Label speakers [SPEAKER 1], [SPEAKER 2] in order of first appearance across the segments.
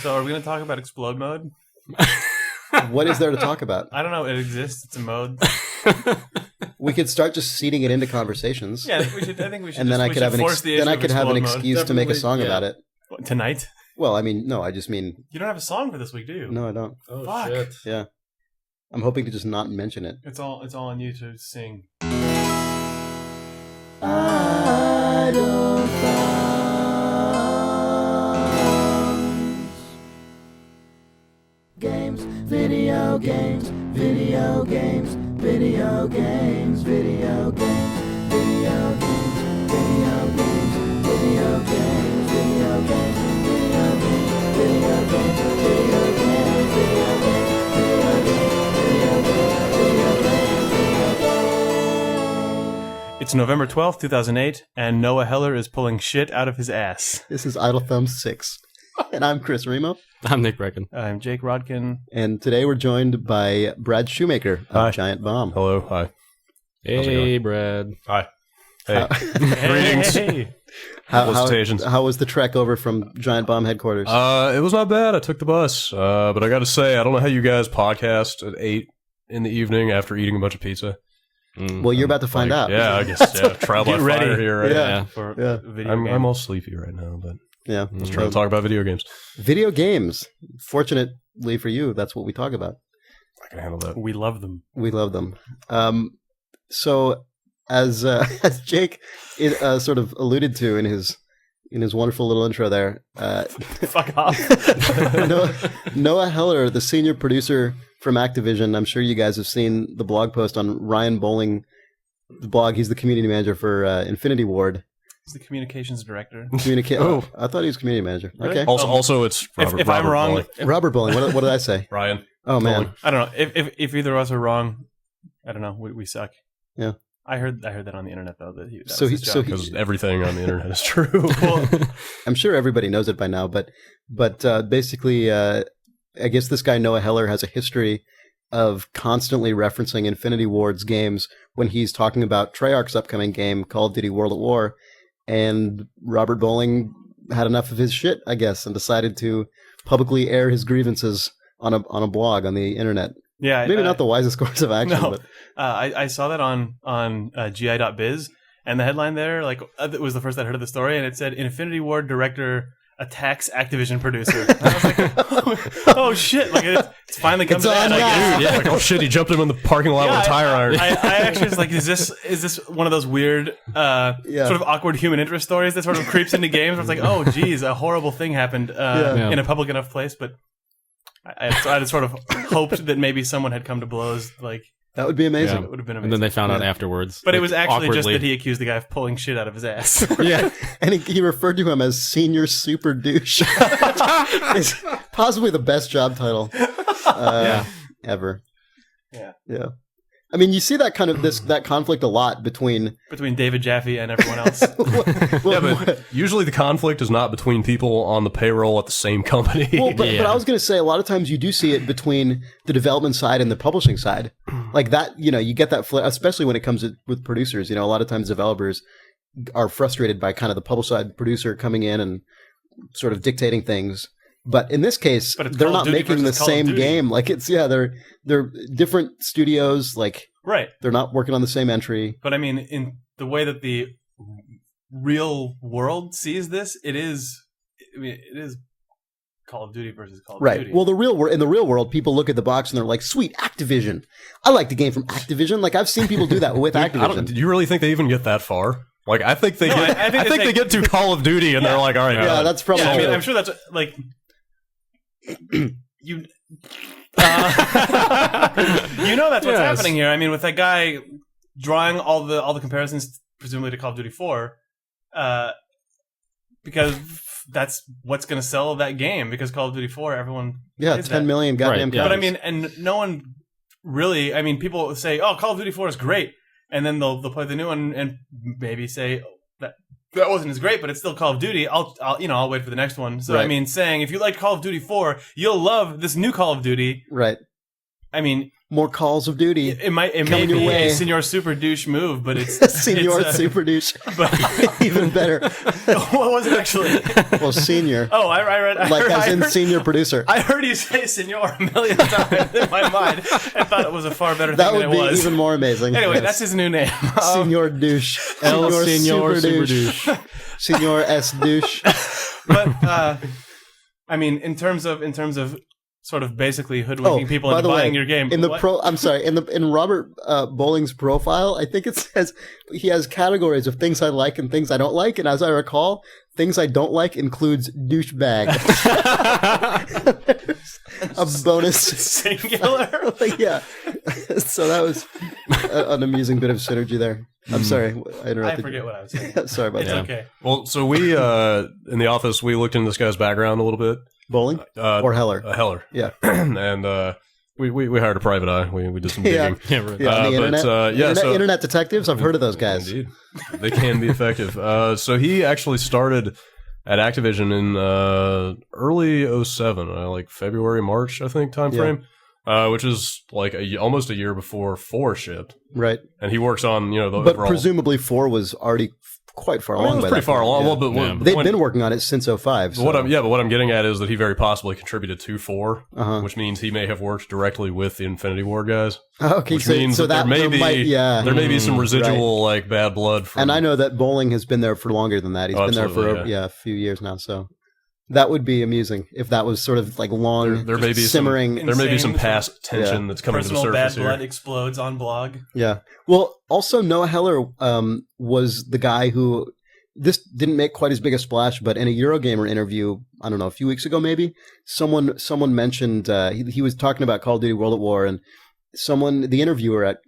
[SPEAKER 1] So are we going to talk about explode mode?
[SPEAKER 2] What is there to talk about?
[SPEAKER 1] I don't know. It exists. It's a mode.
[SPEAKER 2] We could start just seeding it into conversations.
[SPEAKER 1] Yeah, we should. I think we should.
[SPEAKER 2] And then I could have an
[SPEAKER 1] mode.
[SPEAKER 2] excuse to make a song about it.
[SPEAKER 1] What, tonight?
[SPEAKER 2] Well, I mean, no, I just mean...
[SPEAKER 1] You don't have a song for this week, do you?
[SPEAKER 2] No, I don't.
[SPEAKER 3] Oh,
[SPEAKER 1] Fuck.
[SPEAKER 3] shit.
[SPEAKER 2] Yeah. I'm hoping to just not mention it.
[SPEAKER 1] It's all on you to sing.
[SPEAKER 2] Games, video games, video games, video games, video games, video games, video games, video games, video games, video games, video games, video games, video games, video games.
[SPEAKER 1] It's November 12th, 2008, and Noah Heller is pulling shit out of his ass.
[SPEAKER 2] This is Idle Thumbs 6. And I'm Chris Remo.
[SPEAKER 3] I'm Nick Brecken.
[SPEAKER 1] I'm Jake Rodkin.
[SPEAKER 2] And today we're joined by Brad Shoemaker of Giant Bomb.
[SPEAKER 4] Hello, hi.
[SPEAKER 3] Hey, Brad.
[SPEAKER 4] Hi. Hey. Greetings.
[SPEAKER 1] Hey.
[SPEAKER 2] How was the trek over from Giant Bomb headquarters?
[SPEAKER 4] It was not bad. I took the bus. But I got to say, I don't know how you guys podcast at 8 in the evening after eating a bunch of pizza.
[SPEAKER 2] Well, you're about to find out.
[SPEAKER 4] Yeah, I guess. Yeah, trial by
[SPEAKER 1] Get ready
[SPEAKER 4] fire here right now.
[SPEAKER 1] For video
[SPEAKER 4] I'm
[SPEAKER 1] game.
[SPEAKER 4] all sleepy right now, but
[SPEAKER 2] Yeah.
[SPEAKER 4] let's try to talk about video games.
[SPEAKER 2] Video games. Fortunately for you, that's what we talk about.
[SPEAKER 4] I can handle that.
[SPEAKER 1] We love them.
[SPEAKER 2] We love them. So, as Jake sort of alluded to in his wonderful little intro there,
[SPEAKER 1] Fuck off.
[SPEAKER 2] Noah Heller, the senior producer from Activision. I'm sure you guys have seen the blog post on Ryan Bowling. The blog. He's the community manager for Infinity Ward.
[SPEAKER 1] He's the communications director.
[SPEAKER 2] Oh, I thought he was community manager.
[SPEAKER 1] Really?
[SPEAKER 2] Okay.
[SPEAKER 4] Also, it's Robert,
[SPEAKER 1] If I'm
[SPEAKER 4] Robert
[SPEAKER 1] wrong,
[SPEAKER 4] Bowling.
[SPEAKER 2] Robert Bowling. What did I say?
[SPEAKER 4] Ryan.
[SPEAKER 2] Oh man.
[SPEAKER 4] Bowling.
[SPEAKER 1] I don't know. If either of us are wrong, I don't know. We suck.
[SPEAKER 2] Yeah.
[SPEAKER 1] I heard that on the internet though that that
[SPEAKER 2] So
[SPEAKER 1] was
[SPEAKER 2] he-
[SPEAKER 1] his
[SPEAKER 2] so
[SPEAKER 1] job.
[SPEAKER 2] he-
[SPEAKER 4] Because everything on the internet is true.
[SPEAKER 2] I'm sure everybody knows it by now, but basically, I guess this guy Noah Heller has a history of constantly referencing Infinity Ward's games when he's talking about Treyarch's upcoming game, Call of Duty World at War, and Robert Bowling had enough of his shit, I guess, and decided to publicly air his grievances on a blog on the internet.
[SPEAKER 1] Yeah,
[SPEAKER 2] Maybe not the wisest course of action,
[SPEAKER 1] No,
[SPEAKER 2] but
[SPEAKER 1] I saw that on GI.biz, and the headline there, like, it was the first I heard of the story, and it said Infinity Ward director attacks Activision producer. And I was like, oh shit! Like it's finally come
[SPEAKER 2] It's
[SPEAKER 1] to that.
[SPEAKER 2] on
[SPEAKER 1] I guess.
[SPEAKER 2] now.
[SPEAKER 4] Dude, yeah, like, oh shit, he jumped him in the parking lot with a tire iron.
[SPEAKER 1] I actually was like, is this one of those weird, sort of awkward human interest stories that sort of creeps into games? Where it's like, oh, geez, a horrible thing happened in a public enough place. But I had sort of hoped that maybe someone had come to blows. Like
[SPEAKER 2] that would be amazing.
[SPEAKER 1] it would have been
[SPEAKER 3] And
[SPEAKER 1] amazing.
[SPEAKER 3] then they found out afterwards.
[SPEAKER 1] But it
[SPEAKER 3] like,
[SPEAKER 1] was actually just
[SPEAKER 3] awkwardly.
[SPEAKER 1] that he accused the guy of pulling shit out of his ass.
[SPEAKER 3] Yeah.
[SPEAKER 2] And he referred to him as Senior Super Douche. It's possibly the best job title ever.
[SPEAKER 1] Yeah.
[SPEAKER 2] I mean, you see that kind of that conflict a lot between.
[SPEAKER 1] Between David Jaffe and everyone else.
[SPEAKER 2] Well,
[SPEAKER 4] Yeah, but usually the conflict is not between people on the payroll at the same company.
[SPEAKER 2] but I was going to say a lot of times you do see it between the development side and the publishing side, like that. You get that, especially when it comes with producers. A lot of times developers are frustrated by kind of the publish side producer coming in and sort of dictating things. But in this case,
[SPEAKER 1] But it's
[SPEAKER 2] they're
[SPEAKER 1] Call of
[SPEAKER 2] not
[SPEAKER 1] Duty
[SPEAKER 2] making the
[SPEAKER 1] versus Call of
[SPEAKER 2] same
[SPEAKER 1] Duty.
[SPEAKER 2] game. Like they're different studios. Like
[SPEAKER 1] Right.
[SPEAKER 2] they're not working on the same entry.
[SPEAKER 1] But I mean, in the way that the real world sees this, it is Call of Duty versus Call of
[SPEAKER 2] Right.
[SPEAKER 1] Duty.
[SPEAKER 2] Well, in the real world, people look at the box and they're like, "Sweet, Activision. I like the game from Activision." Like I've seen people do that with Activision.
[SPEAKER 4] Do you really think they even get that far? Like, I think they
[SPEAKER 1] No,
[SPEAKER 4] get.
[SPEAKER 1] I
[SPEAKER 4] I
[SPEAKER 1] think
[SPEAKER 4] think
[SPEAKER 1] they
[SPEAKER 4] they get to Call of Duty and they're like, all right,
[SPEAKER 2] Yeah, that's probably
[SPEAKER 1] yeah, I mean,
[SPEAKER 2] true.
[SPEAKER 1] I'm sure that's like you. You know that's what's
[SPEAKER 3] Yes.
[SPEAKER 1] happening here. I mean, with that guy drawing all the comparisons, presumably to Call of Duty 4, because that's what's going to sell that game. Because Call of Duty 4, everyone
[SPEAKER 2] Yeah,
[SPEAKER 1] plays
[SPEAKER 2] 10
[SPEAKER 1] that.
[SPEAKER 2] million goddamn
[SPEAKER 3] Right, yeah.
[SPEAKER 1] But I
[SPEAKER 2] copies.
[SPEAKER 1] mean, and no one really. I mean, people say, "Oh, Call of Duty 4 is great," and then they'll play the new one and maybe say, "Oh, that wasn't as great, but it's still Call of Duty. I'll wait for the next one." So I
[SPEAKER 2] Right.
[SPEAKER 1] mean, saying if you like Call of Duty 4, you'll love this new Call of Duty.
[SPEAKER 2] Right.
[SPEAKER 1] I mean,
[SPEAKER 2] more Calls of Duty.
[SPEAKER 1] It may be a Señor Super Douche move, but it's
[SPEAKER 2] Señor Super Douche. But even better.
[SPEAKER 1] What was it actually?
[SPEAKER 2] Well, Señor.
[SPEAKER 1] Oh, I read.
[SPEAKER 2] As in senior producer.
[SPEAKER 1] I heard you say Señor a million times in my mind. I thought it was a far better thing than it was.
[SPEAKER 2] That would be even more amazing.
[SPEAKER 1] Anyway, that's his new name.
[SPEAKER 2] Señor Douche.
[SPEAKER 3] Señor Super Douche.
[SPEAKER 2] Señor S. Douche.
[SPEAKER 1] But I mean, in terms of sort of basically hoodwinking people into buying your game.
[SPEAKER 2] In Robert Bowling's profile, I think it says he has categories of things I like and things I don't like, and as I recall, things I don't like includes douchebag. A bonus
[SPEAKER 1] singular.
[SPEAKER 2] Yeah. So that was an amusing bit of synergy there. I'm sorry, I interrupted.
[SPEAKER 1] I forget what I was saying.
[SPEAKER 2] Sorry about that.
[SPEAKER 1] Okay.
[SPEAKER 4] Well, so we in the office we looked into this guy's background a little bit.
[SPEAKER 2] Bowling or Heller?
[SPEAKER 4] Heller.
[SPEAKER 2] Yeah.
[SPEAKER 4] And we hired a private eye. We did some digging.
[SPEAKER 2] Internet detectives. I've heard of those guys.
[SPEAKER 4] Indeed, they can be effective. So he actually started at Activision in early 07, like February, March, I think, time frame, which is like almost a year before 4 shipped.
[SPEAKER 2] Right.
[SPEAKER 4] And he works on the
[SPEAKER 2] but
[SPEAKER 4] overall.
[SPEAKER 2] Presumably 4 was already quite far along.
[SPEAKER 4] It was pretty far along.
[SPEAKER 2] Yeah.
[SPEAKER 4] Well, but
[SPEAKER 2] they've been working on it since 05. So.
[SPEAKER 4] But what I'm getting at is that he very possibly contributed to 4, which means he may have worked directly with the Infinity Ward guys.
[SPEAKER 2] Okay,
[SPEAKER 4] which means that there may be some residual like bad blood.
[SPEAKER 2] And I know that Bowling has been there for longer than that. He's been there for a few years now. So that would be amusing if that was sort of like long,
[SPEAKER 4] there may be
[SPEAKER 2] simmering.
[SPEAKER 4] There may be some past tension that's coming to the surface
[SPEAKER 1] bad
[SPEAKER 4] here.
[SPEAKER 1] blood explodes on blog.
[SPEAKER 2] Yeah. Well, also Noah Heller was the guy who. This didn't make quite as big a splash, but in a Eurogamer interview, I don't know, a few weeks ago maybe, someone mentioned he was talking about Call of Duty World at War, and the interviewer at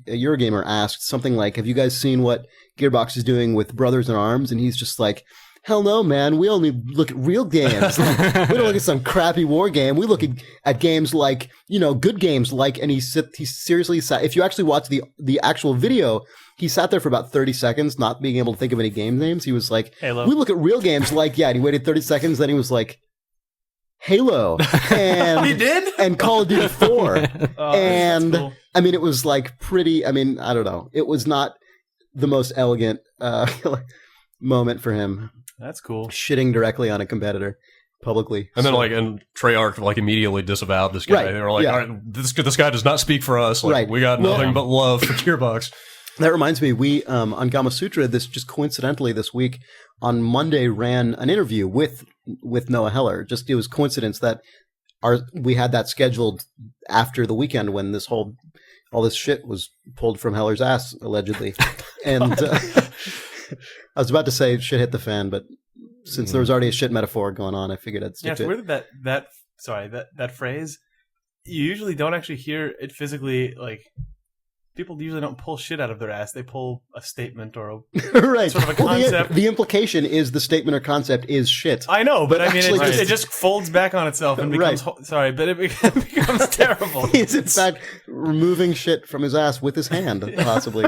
[SPEAKER 2] Eurogamer asked something like, "Have you guys seen what Gearbox is doing with Brothers in Arms?" And he's just like, "Hell no, man! We only look at real games. We don't look at some crappy war game. We look at games like good games like." And he seriously sat. If you actually watch the actual video. He sat there for about 30 seconds, not being able to think of any game names. He was like,
[SPEAKER 1] Halo.
[SPEAKER 2] We look at real games like, and he waited 30 seconds. Then he was like, Halo. And
[SPEAKER 1] he did?
[SPEAKER 2] And Call of Duty 4. And
[SPEAKER 1] cool.
[SPEAKER 2] I mean, it was like pretty, I don't know. It was not the most elegant moment for him.
[SPEAKER 1] That's cool.
[SPEAKER 2] Shitting directly on a competitor. Publicly.
[SPEAKER 4] And then and Treyarch immediately disavowed this guy.
[SPEAKER 2] Right.
[SPEAKER 4] They were like, all right, this guy does not speak for us. Like, we got nothing but love for Gearbox.
[SPEAKER 2] That reminds me, we on Gama Sutra, just coincidentally this week on Monday ran an interview with Noah Heller. It was coincidence that we had that scheduled after the weekend when all this shit was pulled from Heller's ass allegedly, and I was about to say shit hit the fan, but since there was already a shit metaphor going on, I figured I'd stick to it.
[SPEAKER 1] It's weird that phrase. You usually don't actually hear it physically like. People usually don't pull shit out of their ass. They pull a statement or a
[SPEAKER 2] right.
[SPEAKER 1] sort of a concept.
[SPEAKER 2] The implication is the statement or concept is shit.
[SPEAKER 1] I know, but I mean, it just folds back on itself and becomes it becomes terrible.
[SPEAKER 2] He's in fact removing shit from his ass with his hand, possibly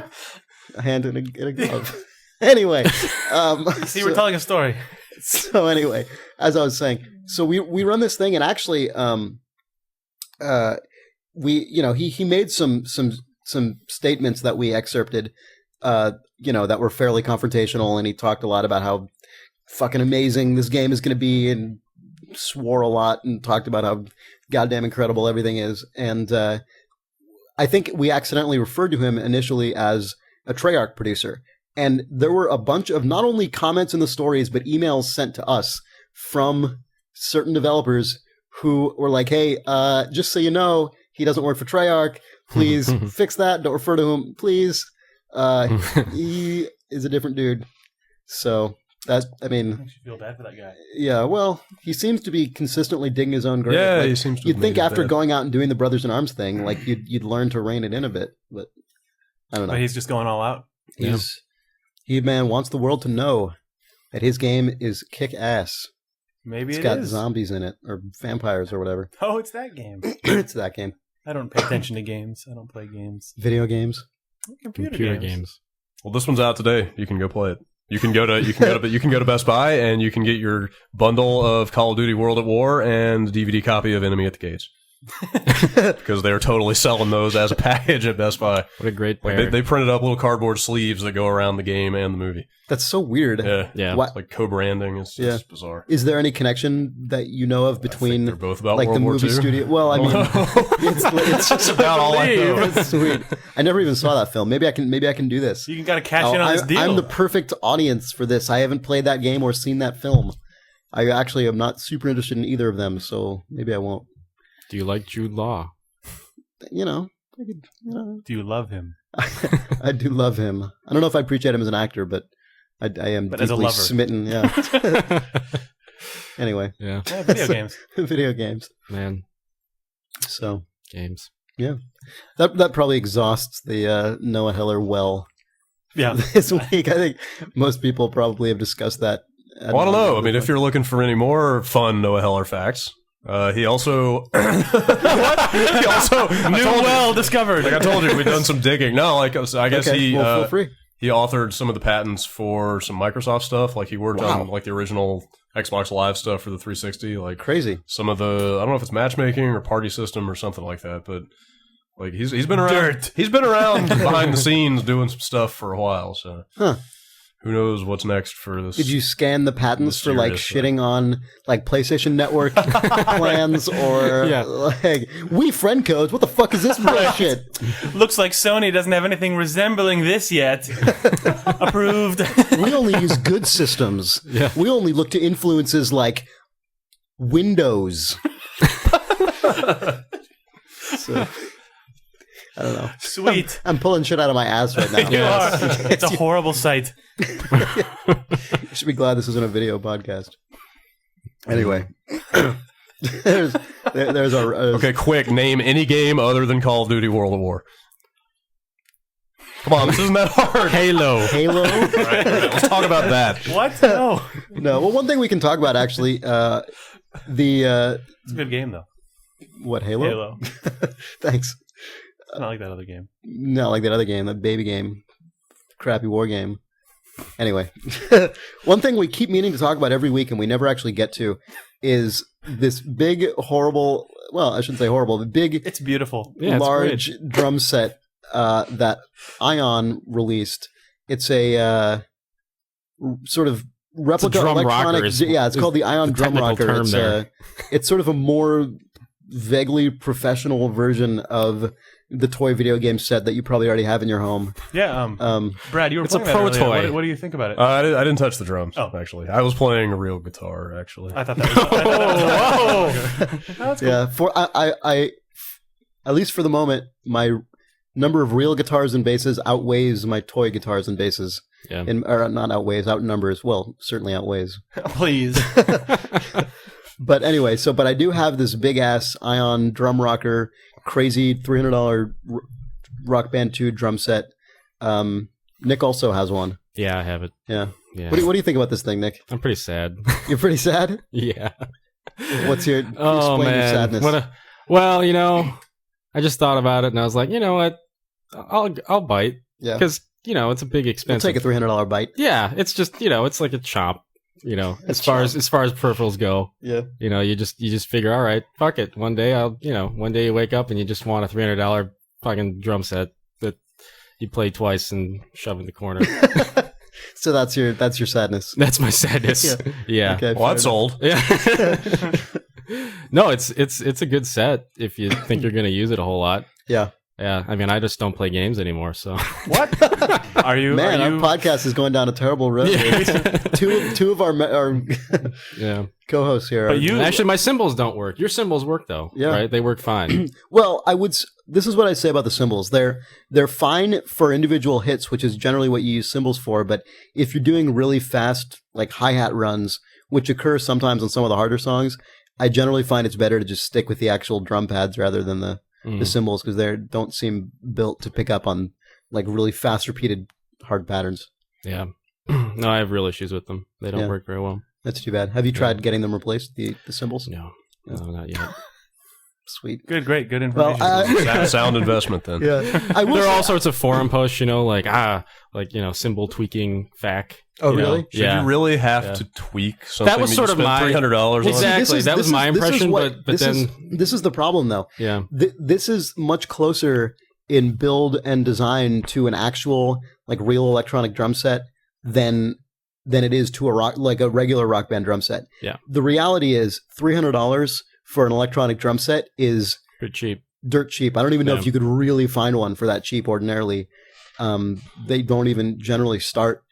[SPEAKER 2] a hand in a glove. Anyway,
[SPEAKER 1] we're telling a story.
[SPEAKER 2] So anyway, as I was saying, so we run this thing, and actually, he made some statements that we excerpted, that were fairly confrontational, and he talked a lot about how fucking amazing this game is going to be, and swore a lot, and talked about how goddamn incredible everything is. And I think we accidentally referred to him initially as a Treyarch producer. And there were a bunch of not only comments in the stories, but emails sent to us from certain developers who were like, hey, just so you know, he doesn't work for Treyarch. Please fix that. Don't refer to him, please. He is a different dude. So that, makes
[SPEAKER 1] you feel bad for that guy.
[SPEAKER 2] Yeah, well, he seems to be consistently digging his own grave.
[SPEAKER 4] Yeah, he seems to.
[SPEAKER 2] You'd think after going out and doing the Brothers in Arms thing, like you'd learn to rein it in a bit, but I don't know.
[SPEAKER 1] But he's just going all out.
[SPEAKER 2] He wants the world to know that his game is kick ass.
[SPEAKER 1] Maybe
[SPEAKER 2] it's got zombies in it or vampires or whatever.
[SPEAKER 1] Oh, it's that game.
[SPEAKER 2] It's that game.
[SPEAKER 1] I don't pay attention to games. I don't play games.
[SPEAKER 2] Video games.
[SPEAKER 1] Computer games.
[SPEAKER 4] Well, this one's out today. You can go play it. You can go to Best Buy and you can get your bundle of Call of Duty World at War and the DVD copy of Enemy at the Gates. because they're totally selling those as a package at Best Buy.
[SPEAKER 3] What a great pair.
[SPEAKER 4] Like they printed up little cardboard sleeves that go around the game and the movie.
[SPEAKER 2] That's so weird.
[SPEAKER 4] Yeah. It's like co-branding. It's just bizarre.
[SPEAKER 2] Is there any connection that you know of between
[SPEAKER 4] they're both about
[SPEAKER 2] like
[SPEAKER 4] World
[SPEAKER 2] the
[SPEAKER 4] War
[SPEAKER 2] movie
[SPEAKER 4] II?
[SPEAKER 2] studio? Well, I mean, it's
[SPEAKER 4] That's about all I know.
[SPEAKER 2] It's sweet. I never even saw that film. Maybe I can do this.
[SPEAKER 1] You got to cash in on this deal.
[SPEAKER 2] I'm the perfect audience for this. I haven't played that game or seen that film. I actually am not super interested in either of them, so maybe I won't.
[SPEAKER 3] Do you like Jude Law?
[SPEAKER 2] You know.
[SPEAKER 1] Do you love him?
[SPEAKER 2] I do love him. I don't know if I appreciate him as an actor, but I am
[SPEAKER 1] but as a
[SPEAKER 2] deeply
[SPEAKER 1] lover.
[SPEAKER 2] smitten. Yeah. Anyway.
[SPEAKER 3] Yeah.
[SPEAKER 1] Video games.
[SPEAKER 2] Video games.
[SPEAKER 3] Man.
[SPEAKER 2] So.
[SPEAKER 3] Games.
[SPEAKER 2] Yeah. That probably exhausts the Noah Heller well.
[SPEAKER 1] Yeah.
[SPEAKER 2] This week, I think most people probably have discussed that.
[SPEAKER 4] Well, I don't know. I mean, if you're looking for any more fun Noah Heller facts, he also
[SPEAKER 1] discovered.
[SPEAKER 4] Like I told you, we've done some digging. No, like I guess
[SPEAKER 2] feel free.
[SPEAKER 4] He authored some of the patents for some Microsoft stuff. Like he worked on like the original Xbox Live stuff for the 360. Like
[SPEAKER 2] crazy.
[SPEAKER 4] Some of the I don't know if it's matchmaking or party system or something like that, but like he's been around. He's been around behind the scenes doing some stuff for a while. So. Who knows what's next for this?
[SPEAKER 2] Did you scan the patents for like shitting on like PlayStation Network plans or like we friend codes? What the fuck is this bullshit?
[SPEAKER 1] Looks like Sony doesn't have anything resembling this yet. Approved.
[SPEAKER 2] We only use good systems.
[SPEAKER 3] Yeah.
[SPEAKER 2] We only look to influences like Windows. So, I don't know.
[SPEAKER 1] Sweet.
[SPEAKER 2] I'm pulling shit out of my ass right now.
[SPEAKER 1] You are. It's a horrible sight.
[SPEAKER 2] You should be glad this isn't a video podcast. Anyway. there's our...
[SPEAKER 4] okay, quick. Name any game other than Call of Duty World at War. Come on, this isn't that hard.
[SPEAKER 3] Halo.
[SPEAKER 4] All right, let's talk about that.
[SPEAKER 1] What? No.
[SPEAKER 2] No. Well, one thing we can talk about, actually,
[SPEAKER 1] It's a good game, though.
[SPEAKER 2] What, Halo?
[SPEAKER 1] Halo.
[SPEAKER 2] Thanks.
[SPEAKER 1] Not like that other game.
[SPEAKER 2] Not like that other game, that baby game. Crappy war game. Anyway. One thing we keep meaning to talk about every week and we never actually get to is this big, horrible, well, I shouldn't say horrible, but big,
[SPEAKER 1] it's beautiful.
[SPEAKER 2] large drum set that Ion released. It's a sort of replica electronic. It's called the Ion Drum Rocker. It's sort of a more vaguely professional version of the toy video game set that you probably already have in your home.
[SPEAKER 1] Yeah. Brad, you were
[SPEAKER 3] it's a
[SPEAKER 1] playing
[SPEAKER 3] pro
[SPEAKER 1] that
[SPEAKER 3] toy.
[SPEAKER 1] What do you think about it?
[SPEAKER 4] I didn't touch the drums, actually. I was playing a real guitar, actually.
[SPEAKER 1] I thought that was...
[SPEAKER 2] That's cool. Yeah, I at least for the moment, my number of real guitars and basses outweighs my toy guitars and basses.
[SPEAKER 3] Yeah.
[SPEAKER 2] Or not outweighs, outnumbers. Well, certainly outweighs.
[SPEAKER 1] Please.
[SPEAKER 2] But anyway, but I do have this big-ass Ion drum rocker, crazy $300 Rock Band 2 drum set. Nick also has one.
[SPEAKER 3] Yeah, I have it.
[SPEAKER 2] Yeah.
[SPEAKER 3] Yeah.
[SPEAKER 2] What do you think about this thing, Nick?
[SPEAKER 3] I'm pretty sad.
[SPEAKER 2] You're pretty sad?
[SPEAKER 3] Yeah.
[SPEAKER 2] What's your explain your sadness?
[SPEAKER 3] Well, I just thought about it and I was like, you know what? I'll bite. Yeah. Because, it's a big expense.
[SPEAKER 2] You'll take a $300 bite.
[SPEAKER 3] Yeah. It's just, it's like a chomp. As far as peripherals go, you just figure, all right, fuck it. One day one day you wake up and you just want a $300 fucking drum set that you play twice and shove in the corner.
[SPEAKER 2] So that's your sadness.
[SPEAKER 3] That's my sadness. Yeah.
[SPEAKER 2] Okay,
[SPEAKER 4] well, that's old.
[SPEAKER 3] Yeah. No, it's a good set if you think you're going to use it a whole lot.
[SPEAKER 2] Yeah.
[SPEAKER 3] Yeah, I mean, I just don't play games anymore, so...
[SPEAKER 1] What? Are you...
[SPEAKER 2] Man, our podcast is going down a terrible road. Yeah. Two of our co-hosts here.
[SPEAKER 3] Actually, my cymbals don't work. Your cymbals work, though, right? They work fine.
[SPEAKER 2] Well, this is what I say about the cymbals. They're fine for individual hits, which is generally what you use cymbals for, but if you're doing really fast, like hi-hat runs, which occur sometimes on some of the harder songs, I generally find it's better to just stick with the actual drum pads rather than the cymbals, because they don't seem built to pick up on like really fast repeated hard patterns.
[SPEAKER 3] Yeah. No, I have real issues with them. They don't work very well.
[SPEAKER 2] That's too bad. Have you tried getting them replaced, the cymbals?
[SPEAKER 3] No, not yet.
[SPEAKER 2] Sweet.
[SPEAKER 1] Good information.
[SPEAKER 4] Well, sound investment then.
[SPEAKER 2] Yeah.
[SPEAKER 3] There are all sorts of forum posts, cymbal tweaking FAQ.
[SPEAKER 2] Oh, really?
[SPEAKER 4] Should you really have to tweak something?
[SPEAKER 3] That was sort of my
[SPEAKER 4] $300.
[SPEAKER 3] Exactly. That was my impression. But then
[SPEAKER 2] this is the problem, though.
[SPEAKER 3] Yeah,
[SPEAKER 2] this is much closer in build and design to an actual like real electronic drum set than it is to a regular Rock Band drum set.
[SPEAKER 3] Yeah. The
[SPEAKER 2] reality is $300 for an electronic drum set is dirt cheap. I don't even know if you could really find one for that cheap ordinarily. They don't even generally start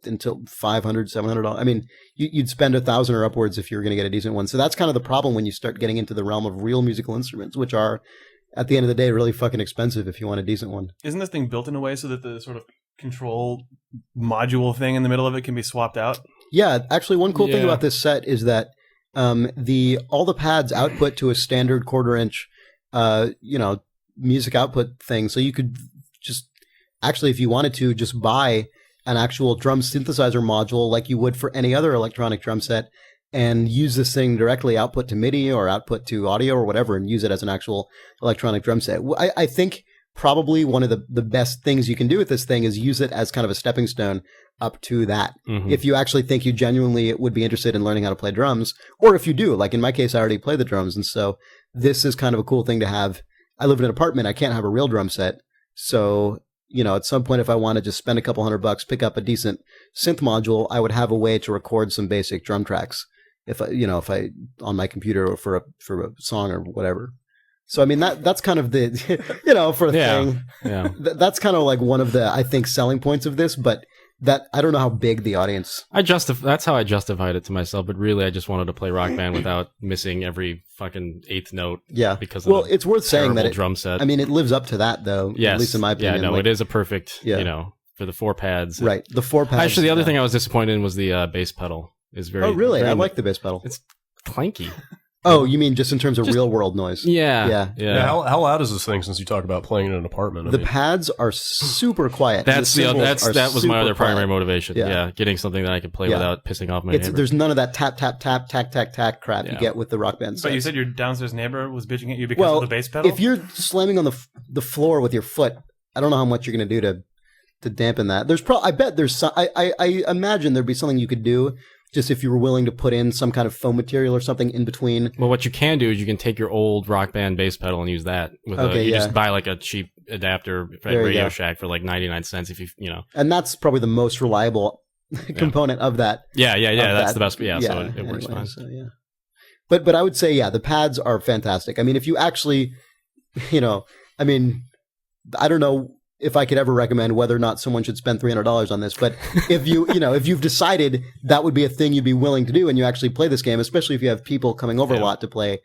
[SPEAKER 2] until $500, $700. I mean, you'd spend $1,000 or upwards if you were going to get a decent one. So that's kind of the problem when you start getting into the realm of real musical instruments, which are, at the end of the day, really fucking expensive if you want a decent one.
[SPEAKER 1] Isn't this thing built in a way so that the sort of control module thing in the middle of it can be swapped out?
[SPEAKER 2] Yeah, actually, one cool thing about this set is that all the pads output to a standard 1/4 inch, music output thing. So you could just actually, if you wanted to, just buy an actual drum synthesizer module like you would for any other electronic drum set and use this thing directly output to MIDI or output to audio or whatever and use it as an actual electronic drum set. I think probably one of the best things you can do with this thing is use it as kind of a stepping stone up to that. Mm-hmm. If you actually think you genuinely would be interested in learning how to play drums, or if you do, like in my case, I already play the drums. And so this is kind of a cool thing to have. I live in an apartment. I can't have a real drum set. So, at some point, if I want to just spend a couple $100, pick up a decent synth module, I would have a way to record some basic drum tracks if I on my computer or for a song or whatever. So I mean that's kind of the for a thing. Yeah. That's kind of like one of the, I think, selling points of this, but that I don't know how big the audience.
[SPEAKER 3] That's how I justified it to myself, but really I just wanted to play Rock Band without missing every fucking eighth note.
[SPEAKER 2] Yeah.
[SPEAKER 3] Because of
[SPEAKER 2] it's worth saying that
[SPEAKER 3] drum set.
[SPEAKER 2] I mean, it lives up to that though.
[SPEAKER 3] Yes.
[SPEAKER 2] At least in my opinion.
[SPEAKER 3] Yeah, no, it is a perfect, for the 4 pads.
[SPEAKER 2] Right. The 4 pads.
[SPEAKER 3] Actually, the other thing I was disappointed in was the bass pedal. Is very.
[SPEAKER 2] Oh really? I like the bass pedal.
[SPEAKER 3] It's clanky.
[SPEAKER 2] Oh, you mean just in terms of real world noise?
[SPEAKER 3] Yeah.
[SPEAKER 4] How loud is this thing? Since you talk about playing in an apartment,
[SPEAKER 2] the pads are super quiet.
[SPEAKER 3] That was my other primary motivation. Yeah, getting something that I could play without pissing off my neighbor.
[SPEAKER 2] There's none of that tap tap tap tack tack tack crap you get with the Rock Band.
[SPEAKER 1] But you said your downstairs neighbor was bitching at you because of the bass pedal.
[SPEAKER 2] If you're slamming on the floor with your foot, I don't know how much you're going to do to dampen that. I bet there's some. I imagine there'd be something you could do. Just if you were willing to put in some kind of foam material or something in between.
[SPEAKER 3] Well, what you can do is you can take your old Rock Band bass pedal and use that. Just buy like a cheap adapter at Radio Shack for like 99 cents if you know.
[SPEAKER 2] And that's probably the most reliable component of that.
[SPEAKER 3] Yeah. That's the best. Yeah, so it works fine.
[SPEAKER 2] So, yeah. But I would say, the pads are fantastic. I mean, if you actually, I don't know if I could ever recommend whether or not someone should spend $300 on this, but if you've decided that would be a thing you'd be willing to do and you actually play this game, especially if you have people coming over a lot to play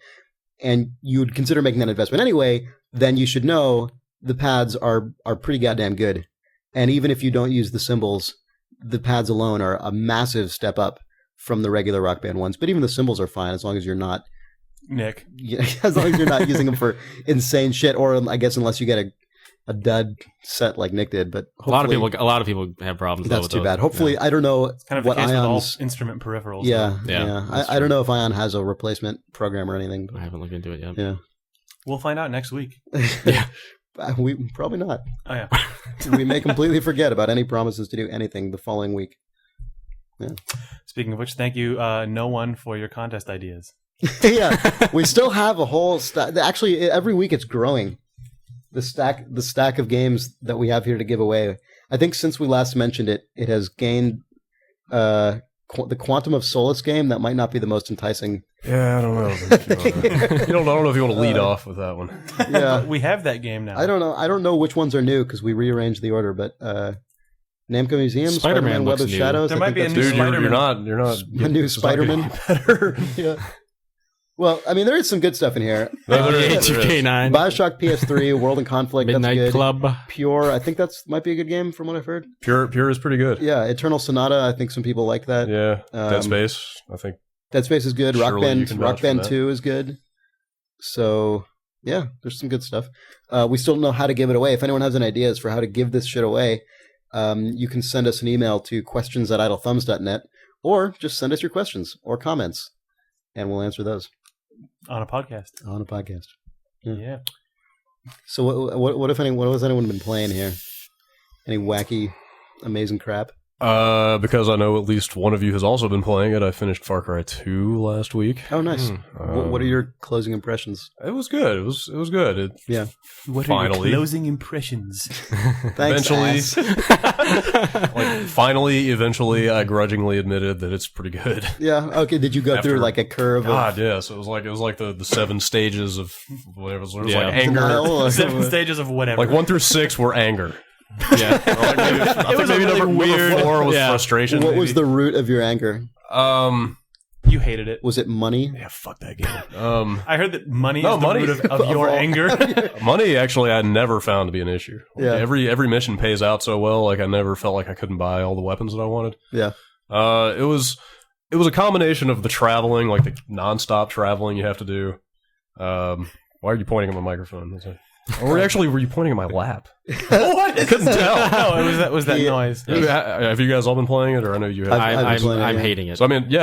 [SPEAKER 2] and you'd consider making that investment anyway, then you should know the pads are pretty goddamn good. And even if you don't use the cymbals, the pads alone are a massive step up from the regular Rock Band ones. But even the cymbals are fine as long as you're not
[SPEAKER 1] Nick.
[SPEAKER 2] As long as you're not using them for insane shit, or I guess unless you get a dud set like Nick did, but
[SPEAKER 3] a lot of people have problems.
[SPEAKER 2] That's too bad. Hopefully, I don't know.
[SPEAKER 1] It's kind of the case with all instrument peripherals.
[SPEAKER 2] Yeah. I don't know if Ion has a replacement program or anything.
[SPEAKER 3] I haven't looked into it yet.
[SPEAKER 2] Yeah,
[SPEAKER 1] we'll find out next week.
[SPEAKER 2] Yeah, we probably not.
[SPEAKER 1] Oh yeah,
[SPEAKER 2] we may completely forget about any promises to do anything the following week. Yeah.
[SPEAKER 1] Speaking of which, thank you, no one, for your contest ideas.
[SPEAKER 2] Yeah, we still have a whole stack. Actually, every week it's growing. The stack of games that we have here to give away. I think since we last mentioned it, it has gained the Quantum of Solace game. That might not be the most enticing.
[SPEAKER 4] Yeah, I don't know. I don't know if you want to lead off with that one.
[SPEAKER 2] Yeah,
[SPEAKER 1] we have that game now.
[SPEAKER 2] I don't know which ones are new because we rearranged the order. But Namco Museum, Spider-Man Web of Shadows.
[SPEAKER 1] There might be a new Spider-Man.
[SPEAKER 4] You're not
[SPEAKER 2] a new Spider-Man. Better. Yeah. Well, I mean, there is some good stuff in here.
[SPEAKER 3] K9.
[SPEAKER 2] Bioshock PS3, World in Conflict,
[SPEAKER 3] Midnight
[SPEAKER 2] that's good.
[SPEAKER 3] Club.
[SPEAKER 2] Pure, I think might be a good game from what I've heard.
[SPEAKER 4] Pure is pretty good.
[SPEAKER 2] Yeah, Eternal Sonata, I think some people like that.
[SPEAKER 4] Yeah, Dead Space, I think.
[SPEAKER 2] Dead Space is good. Rock Band 2 is good. So, yeah, there's some good stuff. We still don't know how to give it away. If anyone has any ideas for how to give this shit away, you can send us an email to questions@idlethumbs.net or just send us your questions or comments, and we'll answer those.
[SPEAKER 1] On a podcast.
[SPEAKER 2] Yeah. So what has anyone been playing here? Any wacky, amazing crap?
[SPEAKER 4] Because I know at least one of you has also been playing it. I finished Far Cry 2 last week.
[SPEAKER 2] Oh, nice. What are your closing impressions?
[SPEAKER 4] It was good. It was good.
[SPEAKER 1] What are your closing impressions?
[SPEAKER 2] Thanks,
[SPEAKER 4] eventually, I grudgingly admitted that it's pretty good.
[SPEAKER 2] Yeah. Okay. Did you go through like a curve?
[SPEAKER 4] Yeah. So it was like the 7 stages of whatever. It was like anger.
[SPEAKER 1] 7 stages of whatever.
[SPEAKER 4] Like 1 through 6 were anger.
[SPEAKER 3] Yeah.
[SPEAKER 4] I think maybe number 4 was frustration.
[SPEAKER 2] What was the root of your anger?
[SPEAKER 1] You hated it.
[SPEAKER 2] Was it money?
[SPEAKER 4] Yeah, fuck that game.
[SPEAKER 1] I heard that money is the root of your anger.
[SPEAKER 4] Money, actually, I never found to be an issue.
[SPEAKER 2] Yeah.
[SPEAKER 4] Every mission pays out so well. Like I never felt like I couldn't buy all the weapons that I wanted.
[SPEAKER 2] Yeah.
[SPEAKER 4] It was a combination of the traveling, like the nonstop traveling you have to do. Why are you pointing at my microphone? Or were you pointing at my lap?
[SPEAKER 1] What?
[SPEAKER 4] I couldn't tell.
[SPEAKER 1] No, it was that noise.
[SPEAKER 4] Have you guys all been playing it, or I know you have?
[SPEAKER 3] I'm hating it.
[SPEAKER 4] So I mean, you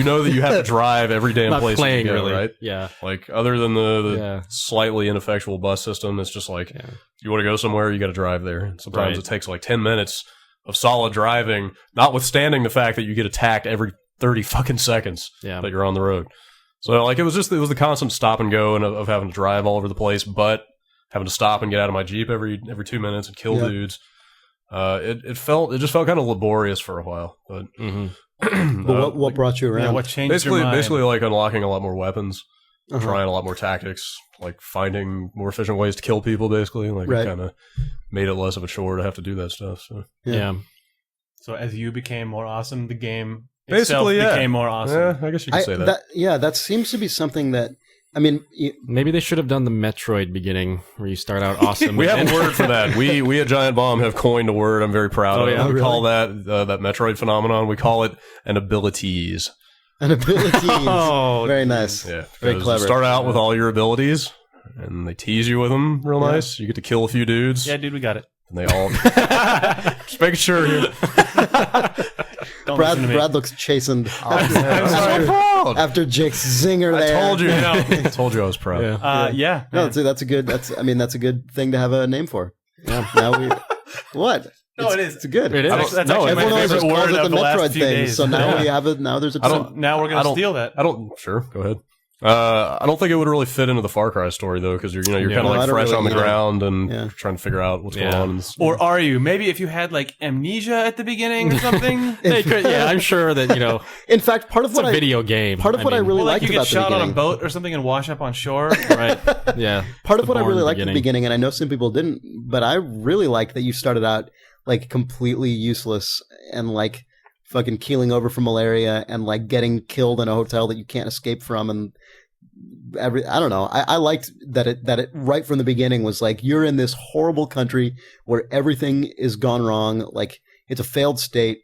[SPEAKER 4] know that you have to drive every damn place
[SPEAKER 3] playing,
[SPEAKER 4] you go,
[SPEAKER 3] really.
[SPEAKER 4] right?
[SPEAKER 3] Yeah.
[SPEAKER 4] Like other than the slightly ineffectual bus system, it's just like you want to go somewhere, you got to drive there. And sometimes it takes like 10 minutes of solid driving, notwithstanding the fact that you get attacked every 30 fucking seconds that you're on the road. So like it was the constant stop and go and of having to drive all over the place, but having to stop and get out of my Jeep every 2 minutes and kill dudes. It just felt kind of laborious for a while. But,
[SPEAKER 2] but what brought you around?
[SPEAKER 1] Yeah, what changed your mind?
[SPEAKER 4] Basically like unlocking a lot more weapons, trying a lot more tactics, like finding more efficient ways to kill people, basically. Like it kind of made it less of a chore to have to do that stuff. So
[SPEAKER 3] yeah.
[SPEAKER 1] So as you became more awesome, the game
[SPEAKER 4] basically
[SPEAKER 1] became more awesome.
[SPEAKER 4] Yeah, I guess you could say that.
[SPEAKER 2] That seems to be something that, I mean,
[SPEAKER 3] maybe they should have done the Metroid beginning where you start out awesome.
[SPEAKER 4] We have a word for that. We at Giant Bomb have coined a word I'm very proud of.
[SPEAKER 3] Yeah,
[SPEAKER 4] we call that Metroid phenomenon. We call it an abilitease.
[SPEAKER 2] An abilitease. Very nice.
[SPEAKER 4] Yeah,
[SPEAKER 2] very clever.
[SPEAKER 4] You start out with all your abilities, and they tease you with them real nice. You get to kill a few dudes.
[SPEAKER 1] Yeah, dude, we got it.
[SPEAKER 4] And they all just making sure here.
[SPEAKER 2] Brad looks chastened after Jake's zinger there.
[SPEAKER 4] I told you. I told you I was proud.
[SPEAKER 1] Yeah.
[SPEAKER 2] No, that's a good thing to have a name for. Yeah. Now we what?
[SPEAKER 1] No, it is.
[SPEAKER 2] It's good.
[SPEAKER 1] It is. That's actually my favorite word of the last few days.
[SPEAKER 2] So now we have it. Now there's a.
[SPEAKER 1] Now we're gonna steal that.
[SPEAKER 4] Sure. Go ahead. I don't think it would really fit into the Far Cry story though, because you're kind of like fresh on the ground and trying to figure out what's going on.
[SPEAKER 1] Or are you? Maybe if you had like amnesia at the beginning or something.
[SPEAKER 3] They could. Yeah, I'm sure that
[SPEAKER 2] In fact, part of what
[SPEAKER 3] video game.
[SPEAKER 2] Part of what I really liked about the beginning.
[SPEAKER 1] You get shot on a boat or something and wash up on shore.
[SPEAKER 3] Right. Yeah.
[SPEAKER 2] Part of what I really liked at the beginning, and I know some people didn't, but I really liked that you started out like completely useless and like fucking keeling over from malaria and like getting killed in a hotel that you can't escape from and. I don't know. I liked that it right from the beginning was like you're in this horrible country where everything is gone wrong. Like it's a failed state.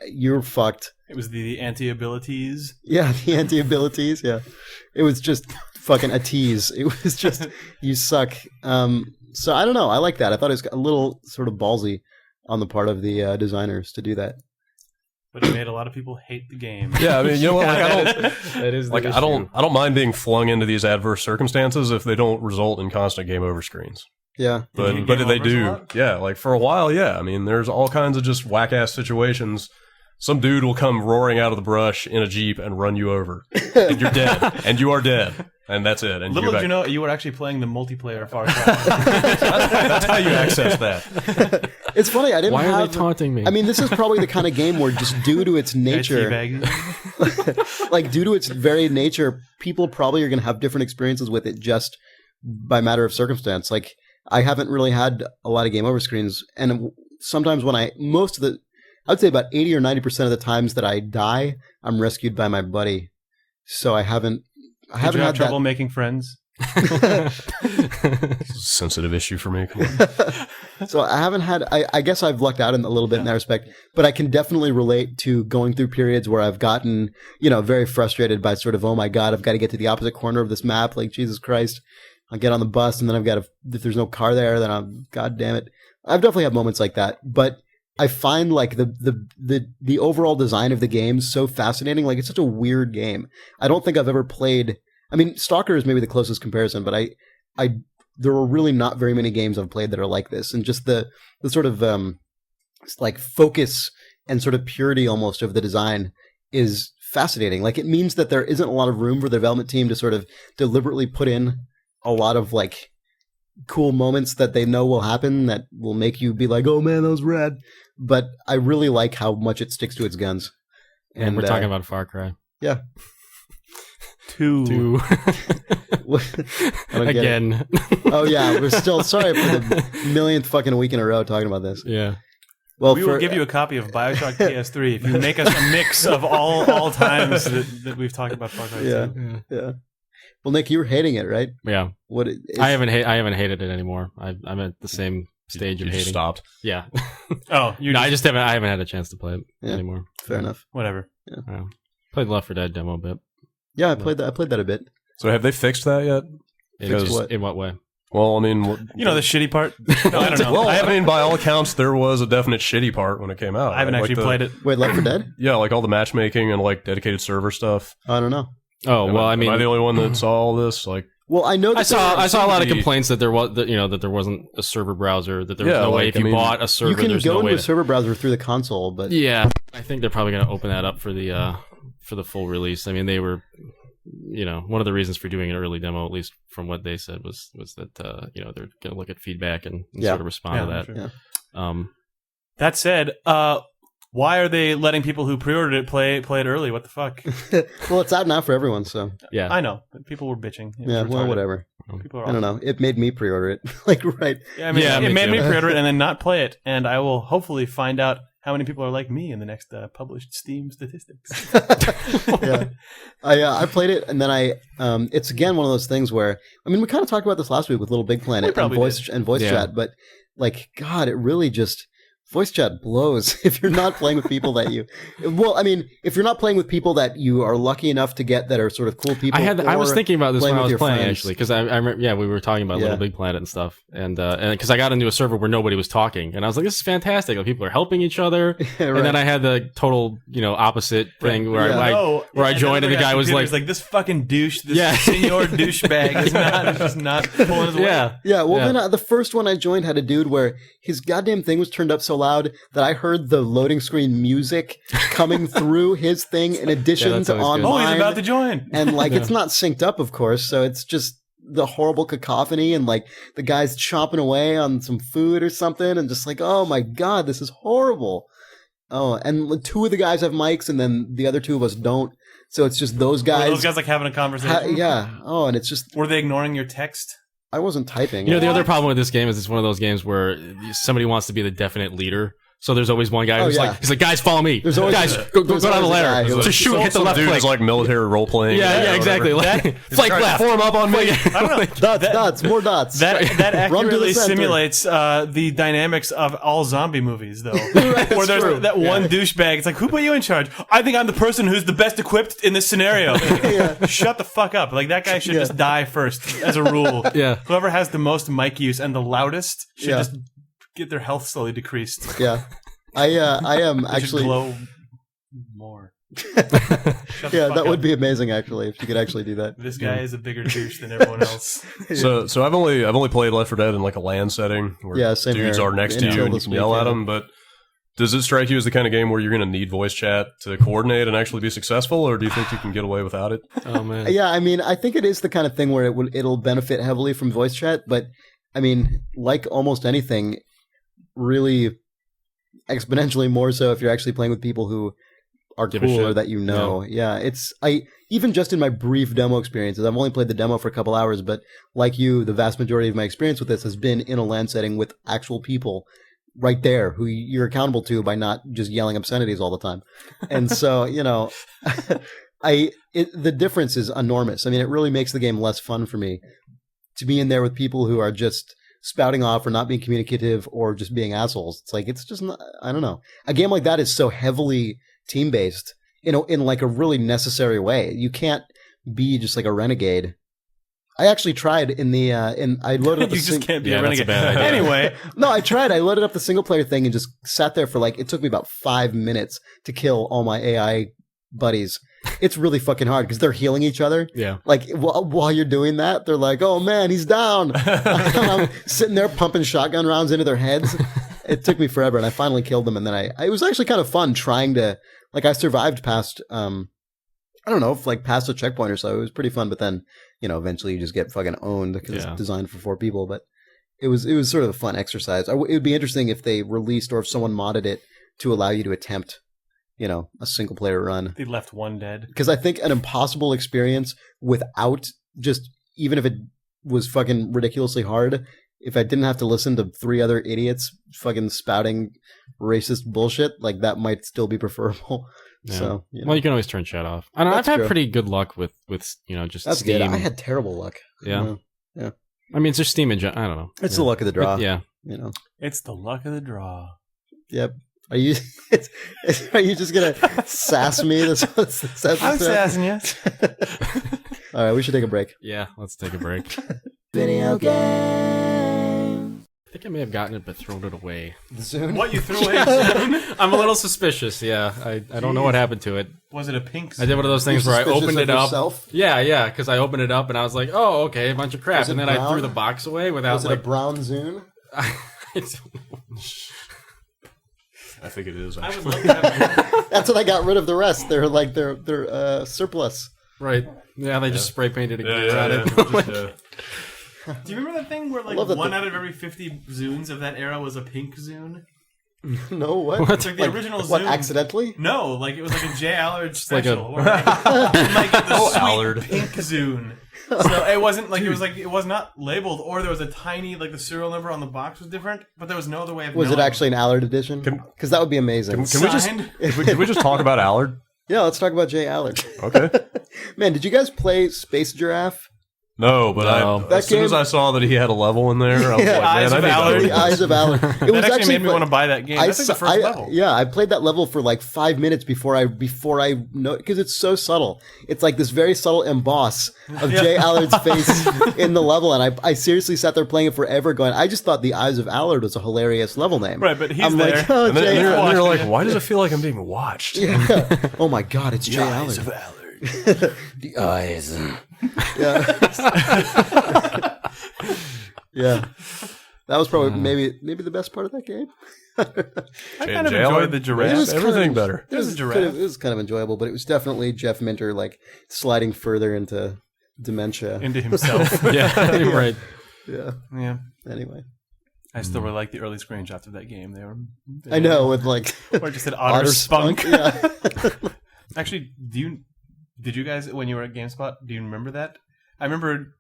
[SPEAKER 2] You're fucked.
[SPEAKER 1] It was the anti-abilitease.
[SPEAKER 2] Yeah, the anti-abilitease. Yeah, it was just fucking a tease. It was just you suck. So I don't know. I like that. I thought it was a little sort of ballsy on the part of the designers to do that.
[SPEAKER 1] But it made a lot of people hate the game.
[SPEAKER 4] Yeah, I mean, you know what? Like, I don't mind being flung into these adverse circumstances if they don't result in constant game over screens.
[SPEAKER 2] Yeah,
[SPEAKER 4] but they do. Yeah, like for a while. Yeah, I mean, there's all kinds of just whack ass situations. Some dude will come roaring out of the brush in a Jeep and run you over, and you're dead, and you are dead, and that's it. And
[SPEAKER 1] little did you know, you were actually playing the multiplayer Far Cry.
[SPEAKER 4] That's how you access that.
[SPEAKER 2] It's funny. I didn't.
[SPEAKER 3] Why are they taunting me?
[SPEAKER 2] I mean, this is probably the kind of game where just due to its nature, like due to its very nature, people probably are going to have different experiences with it just by matter of circumstance. Like I haven't really had a lot of game over screens, and sometimes when I'd say about 80 or 90% of the times that I die, I'm rescued by my buddy. So I haven't had
[SPEAKER 1] trouble making friends.
[SPEAKER 4] It's a sensitive issue for me. Come on.
[SPEAKER 2] So I haven't had. I guess I've lucked out a little bit in that respect, but I can definitely relate to going through periods where I've gotten, very frustrated by sort of, oh my god, I've got to get to the opposite corner of this map. Like Jesus Christ, I'll get on the bus and then I've got to. If there's no car there, then I'm god damn it. I've definitely had moments like that, but. I find like the overall design of the game so fascinating. Like it's such a weird game. I don't think I've ever played. I mean, Stalker is maybe the closest comparison, but there are really not very many games I've played that are like this, and just the sort of like focus and sort of purity almost of the design is fascinating. Like, it means that there isn't a lot of room for the development team to sort of deliberately put in a lot of like cool moments that they know will happen that will make you be like, oh man, that was rad. But I really like how much it sticks to its guns.
[SPEAKER 3] And we're talking about Far Cry.
[SPEAKER 2] Yeah.
[SPEAKER 3] 2. Again.
[SPEAKER 2] Oh yeah, we're still sorry for the millionth fucking week in a row talking about this.
[SPEAKER 3] Yeah.
[SPEAKER 1] Well, we will give you a copy of BioShock PS3 if you make us a mix of all times that we've talked about Far Cry 2.
[SPEAKER 2] Yeah. Well, Nick, you were hating it, right?
[SPEAKER 3] Yeah. I haven't hated it anymore. I'm at the same stage of hating.
[SPEAKER 4] Stopped.
[SPEAKER 3] Yeah.
[SPEAKER 1] Oh,
[SPEAKER 3] I haven't had a chance to play it anymore.
[SPEAKER 2] Fair enough.
[SPEAKER 1] Whatever.
[SPEAKER 3] Yeah. Played Left 4 Dead demo a bit.
[SPEAKER 2] Yeah, I played that a bit.
[SPEAKER 4] So have they fixed that yet?
[SPEAKER 3] In what way?
[SPEAKER 4] Well, I mean,
[SPEAKER 1] the shitty part. No, I don't know.
[SPEAKER 4] Well, I mean, by all accounts, there was a definite shitty part when it came out.
[SPEAKER 1] I haven't actually played it.
[SPEAKER 2] Wait, Left 4 Dead?
[SPEAKER 4] Yeah, like all the matchmaking and like dedicated server stuff.
[SPEAKER 2] I don't know.
[SPEAKER 3] Oh well,
[SPEAKER 4] am I the only one that saw all this? Like,
[SPEAKER 2] well, I know. That
[SPEAKER 3] I saw a lot of complaints that there was that there wasn't a server browser. That there was no way if you bought a server,
[SPEAKER 2] you can
[SPEAKER 3] there's
[SPEAKER 2] go
[SPEAKER 3] no
[SPEAKER 2] into
[SPEAKER 3] way
[SPEAKER 2] a server browser through the console. But
[SPEAKER 3] yeah, I think they're probably going to open that up for the full release. I mean, they were. One of the reasons for doing an early demo, at least from what they said, was that they're going to look at feedback and sort of respond to that.
[SPEAKER 2] Sure.
[SPEAKER 3] Yeah.
[SPEAKER 1] That said, why are they letting people who pre-ordered it play it early? What the fuck?
[SPEAKER 2] Well, it's out now for everyone, so
[SPEAKER 3] yeah,
[SPEAKER 1] I know. But people were bitching.
[SPEAKER 2] Yeah, well, whatever.
[SPEAKER 1] People are
[SPEAKER 2] I don't know. It made me pre-order it. Like, right?
[SPEAKER 1] Yeah, I mean, it made me pre-order it and then not play it, and I will hopefully find out how many people are like me in the next published Steam statistics.
[SPEAKER 2] Yeah, I played it, and then it's again one of those things where, I mean, we kind of talked about this last week with Little Big Planet and voice chat, but like, God, it really just voice chat blows if you're not playing with people that you. Well, I mean, if you're not playing with people that you are lucky enough to get that are sort of cool people.
[SPEAKER 3] I was thinking about this when I was playing
[SPEAKER 2] friends.
[SPEAKER 3] Actually, because I remember, we were talking about Little Big Planet and stuff, and because I got into a server where nobody was talking, and I was like, this is fantastic. Like, people are helping each other, right. And then I had the total opposite thing where I joined and the guy was like,
[SPEAKER 1] this fucking douche, this Señor douchebag is just not pulling his weight.
[SPEAKER 2] Yeah. Well, then the first one I joined had a dude where his goddamn thing was turned up so loud that I heard the loading screen music coming through his thing in addition to on mine.
[SPEAKER 1] Oh, he's about to join.
[SPEAKER 2] And it's not synced up, of course, so it's just the horrible cacophony and like the guy's chomping away on some food or something and just like, oh my God, this is horrible. Oh, and 2 of the guys have mics and then the other 2 of us don't. So it's just those guys.
[SPEAKER 1] Were those guys like having a conversation?
[SPEAKER 2] Yeah. Oh, and it's just.
[SPEAKER 1] Were they ignoring your text?
[SPEAKER 2] I wasn't typing.
[SPEAKER 3] The other problem with this game is it's one of those games where somebody wants to be the definite leader. So there's always one guy who's he's like, guys, follow me. Go down the ladder. Just shoot, hit the left click.
[SPEAKER 4] Like military role playing.
[SPEAKER 3] Yeah, exactly. Flank left.
[SPEAKER 4] Form up on me.
[SPEAKER 1] I don't know.
[SPEAKER 2] Dots, more dots.
[SPEAKER 1] That accurately simulates the dynamics of all zombie movies, though. Where there's that one douchebag. It's like, who put you in charge? I think I'm the person who's the best equipped in this scenario. Shut the fuck up. Like, that guy should just die first, as a rule.
[SPEAKER 3] Yeah.
[SPEAKER 1] Whoever has the most mic use and the loudest should just get their health slowly decreased.
[SPEAKER 2] Yeah. I am actually
[SPEAKER 1] glow more.
[SPEAKER 2] That would be amazing actually if you could actually do that.
[SPEAKER 1] This guy is a bigger douche than everyone else.
[SPEAKER 4] So I've only played Left 4 Dead in like a LAN setting where
[SPEAKER 2] same
[SPEAKER 4] dudes
[SPEAKER 2] here.
[SPEAKER 4] are next to you and you can yell at them. But does it strike you as the kind of game where you're going to need voice chat to coordinate and actually be successful, or do you think you can get away without it?
[SPEAKER 3] Oh man.
[SPEAKER 2] Yeah, I mean, I think it is the kind of thing where it'll benefit heavily from voice chat, but I mean, like almost anything, really exponentially more so if you're actually playing with people who are cool or that you know. Yeah, even just in my brief demo experiences, I've only played the demo for a couple hours, but like you, the vast majority of my experience with this has been in a LAN setting with actual people right there who you're accountable to by not just yelling obscenities all the time. And so, the difference is enormous. I mean, it really makes the game less fun for me to be in there with people who are just spouting off or not being communicative or just being assholes. It's like, it's just not, I don't know. A game like that is so heavily team-based in like a really necessary way. You can't be just like a renegade. I actually tried I loaded up
[SPEAKER 1] you just can't be a renegade. Anyway.
[SPEAKER 2] No, I tried. I loaded up the single player thing and just sat there for it took me about 5 minutes to kill all my AI buddies. It's really fucking hard because they're healing each other.
[SPEAKER 3] Yeah.
[SPEAKER 2] Like while you're doing that, they're like, "Oh man, he's down." I'm sitting there pumping shotgun rounds into their heads, it took me forever, and I finally killed them. And then it was actually kind of fun trying to, like, I survived past, I don't know, past a checkpoint or so. It was pretty fun, but then, eventually you just get fucking owned because it's designed for 4 people. But it was sort of a fun exercise. It would be interesting if they released or if someone modded it to allow you to attempt, a single player run.
[SPEAKER 1] They left one dead.
[SPEAKER 2] Because I think an impossible experience without just, even if it was fucking ridiculously hard, if I didn't have to listen to 3 other idiots fucking spouting racist bullshit, like that might still be preferable.
[SPEAKER 3] Yeah.
[SPEAKER 2] So,
[SPEAKER 3] well, you can always turn chat off. I know I've had pretty good luck with just
[SPEAKER 2] That's
[SPEAKER 3] Steam.
[SPEAKER 2] good. I had terrible luck.
[SPEAKER 3] Yeah.
[SPEAKER 2] Yeah.
[SPEAKER 3] I mean, it's just Steam in general. I don't know.
[SPEAKER 2] It's the luck of the draw.
[SPEAKER 3] Yeah.
[SPEAKER 1] It's the luck of the draw.
[SPEAKER 2] Yep. Are you just gonna sass me?
[SPEAKER 1] I'm sassing you.
[SPEAKER 2] All right, we should take a break.
[SPEAKER 3] Yeah, let's take a break.
[SPEAKER 2] Video game.
[SPEAKER 3] I think I may have gotten it, but thrown it away.
[SPEAKER 2] Zune?
[SPEAKER 1] What, you threw away Zune?
[SPEAKER 3] I'm a little suspicious. Yeah, I don't know what happened to it.
[SPEAKER 1] Was it a pink Zune?
[SPEAKER 3] I did one of those things where I opened it up.
[SPEAKER 2] Yourself?
[SPEAKER 3] Yeah, because I opened it up and I was like, oh, okay, a bunch of crap, and then
[SPEAKER 2] brown?
[SPEAKER 3] I threw the box away without.
[SPEAKER 2] Was it a brown Zune?
[SPEAKER 3] I don't know.
[SPEAKER 4] I think it is.
[SPEAKER 1] I
[SPEAKER 4] Actually.
[SPEAKER 1] would love to have
[SPEAKER 2] That's what I got rid of the rest. They're surplus.
[SPEAKER 3] Right. Yeah, they just spray painted a gear on it.
[SPEAKER 1] Do you remember that thing where like one out of every 50 Zunes of that era was a pink Zune?
[SPEAKER 2] No, what?
[SPEAKER 1] It's like the original Zune.
[SPEAKER 2] What, accidentally?
[SPEAKER 1] No, like it was like a J Allard
[SPEAKER 3] like
[SPEAKER 1] special. Where, like, you might get the sweet
[SPEAKER 4] Allard.
[SPEAKER 1] pink Zune. So it wasn't like it was not labeled, or there was a tiny the serial number on the box was different, but there was no other way of
[SPEAKER 2] Was
[SPEAKER 1] knowing.
[SPEAKER 2] it actually an Allard edition? Because that would be amazing.
[SPEAKER 4] Can we just talk about Allard?
[SPEAKER 2] Yeah, let's talk about J Allard.
[SPEAKER 4] Okay.
[SPEAKER 2] Man, did you guys play Space Giraffe?
[SPEAKER 4] No, but as soon as I saw that he had a level in there, I was like,
[SPEAKER 1] Eyes
[SPEAKER 4] man,
[SPEAKER 1] of
[SPEAKER 4] I need
[SPEAKER 1] Allard.
[SPEAKER 2] The Eyes of Allard. It was
[SPEAKER 1] That actually made me want to buy that game. That's like the first level.
[SPEAKER 2] Yeah, I played that level for like 5 minutes before I know, because it's so subtle. It's like this very subtle emboss of J Allard's face in the level, and I seriously sat there playing it forever, going, I just thought the Eyes of Allard was a hilarious level name.
[SPEAKER 1] Right, but he's
[SPEAKER 2] I'm
[SPEAKER 1] there.
[SPEAKER 2] like, oh,
[SPEAKER 4] and then,
[SPEAKER 2] J
[SPEAKER 4] and
[SPEAKER 2] Allard.
[SPEAKER 4] you're like, why does it feel like I'm being watched?
[SPEAKER 2] Yeah. Oh my God, it's J
[SPEAKER 4] Eyes
[SPEAKER 2] Allard.
[SPEAKER 4] of Allard.
[SPEAKER 2] The eyes. Yeah. Yeah. That was probably maybe the best part of that game.
[SPEAKER 1] I kind of enjoyed the giraffe.
[SPEAKER 4] Everything better.
[SPEAKER 2] It was kind of enjoyable, but it was definitely Jeff Minter sliding further into dementia.
[SPEAKER 1] Into himself.
[SPEAKER 3] Yeah, right.
[SPEAKER 2] Yeah.
[SPEAKER 1] Yeah.
[SPEAKER 2] Anyway.
[SPEAKER 1] I still really like the early screenshots of that game. They were
[SPEAKER 2] I know, with
[SPEAKER 1] or it just said Otter Spunk.
[SPEAKER 2] Yeah.
[SPEAKER 1] Actually, did you guys, when you were at GameSpot, do you remember that? I remember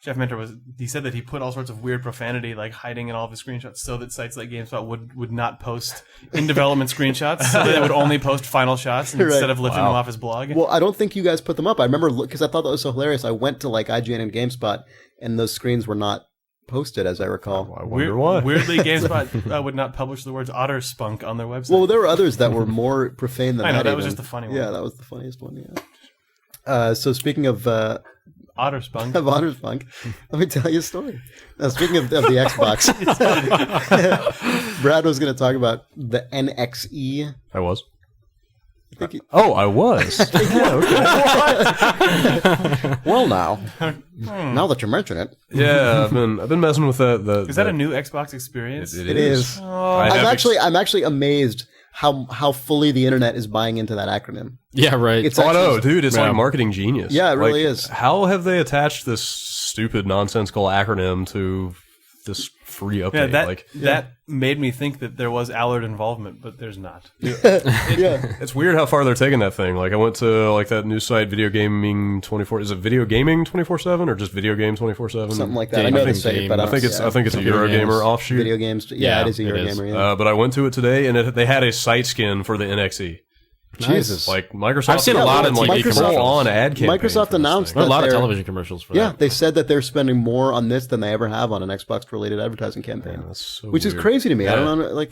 [SPEAKER 1] Jeff Minter he said that he put all sorts of weird profanity hiding in all of his screenshots so that sites like GameSpot would not post in development screenshots, so they would only post final shots instead of lifting them off his blog.
[SPEAKER 2] Well, I don't think you guys put them up. I remember because I thought that was so hilarious. I went to IGN and GameSpot, and those screens were not posted, as I recall.
[SPEAKER 4] I wonder why.
[SPEAKER 1] Weirdly, GameSpot would not publish the words Otter Spunk on their website.
[SPEAKER 2] Well, there were others that were more profane than
[SPEAKER 1] I know,
[SPEAKER 2] that.
[SPEAKER 1] that was just the funny one.
[SPEAKER 2] Yeah, that was the funniest one, yeah. So speaking of
[SPEAKER 1] Otter Spunk.
[SPEAKER 2] Otter Spunk, let me tell you a story. Now, speaking of the Xbox, Brad was going to talk about the NXE.
[SPEAKER 4] I was.
[SPEAKER 2] I
[SPEAKER 4] was. Yeah, okay.
[SPEAKER 2] Well, now that you mention it,
[SPEAKER 4] yeah, I've been messing with that.
[SPEAKER 1] Is that a new Xbox experience?
[SPEAKER 2] It is.
[SPEAKER 1] Oh.
[SPEAKER 2] I'm actually amazed how fully the internet is buying into that acronym.
[SPEAKER 3] Yeah, right.
[SPEAKER 2] It's
[SPEAKER 4] I know, dude. It's like marketing genius.
[SPEAKER 2] Yeah, it really is.
[SPEAKER 4] How have they attached this stupid nonsensical acronym to this free update?
[SPEAKER 1] That made me think that there was Allard involvement, but there's not.
[SPEAKER 2] Yeah.
[SPEAKER 4] It's weird how far they're taking that thing. I went to that new site, Video Gaming 24. Is it Video Gaming 24/7 or just Video Game 24/7?
[SPEAKER 2] Something like that. I know they say it, but
[SPEAKER 4] I think it's a Eurogamer offshoot.
[SPEAKER 2] Video games. Yeah, it is a Eurogamer. Yeah.
[SPEAKER 4] But I went to it today, and they had a site skin for the NXE.
[SPEAKER 2] Jesus,
[SPEAKER 4] Microsoft.
[SPEAKER 3] I've seen a lot of
[SPEAKER 4] TV commercials on ad campaign.
[SPEAKER 2] Microsoft announced that
[SPEAKER 3] a lot of television commercials for that.
[SPEAKER 2] Yeah, they said that they're spending more on this than they ever have on an Xbox-related advertising campaign, which is crazy to me.
[SPEAKER 4] Yeah.
[SPEAKER 2] I don't know,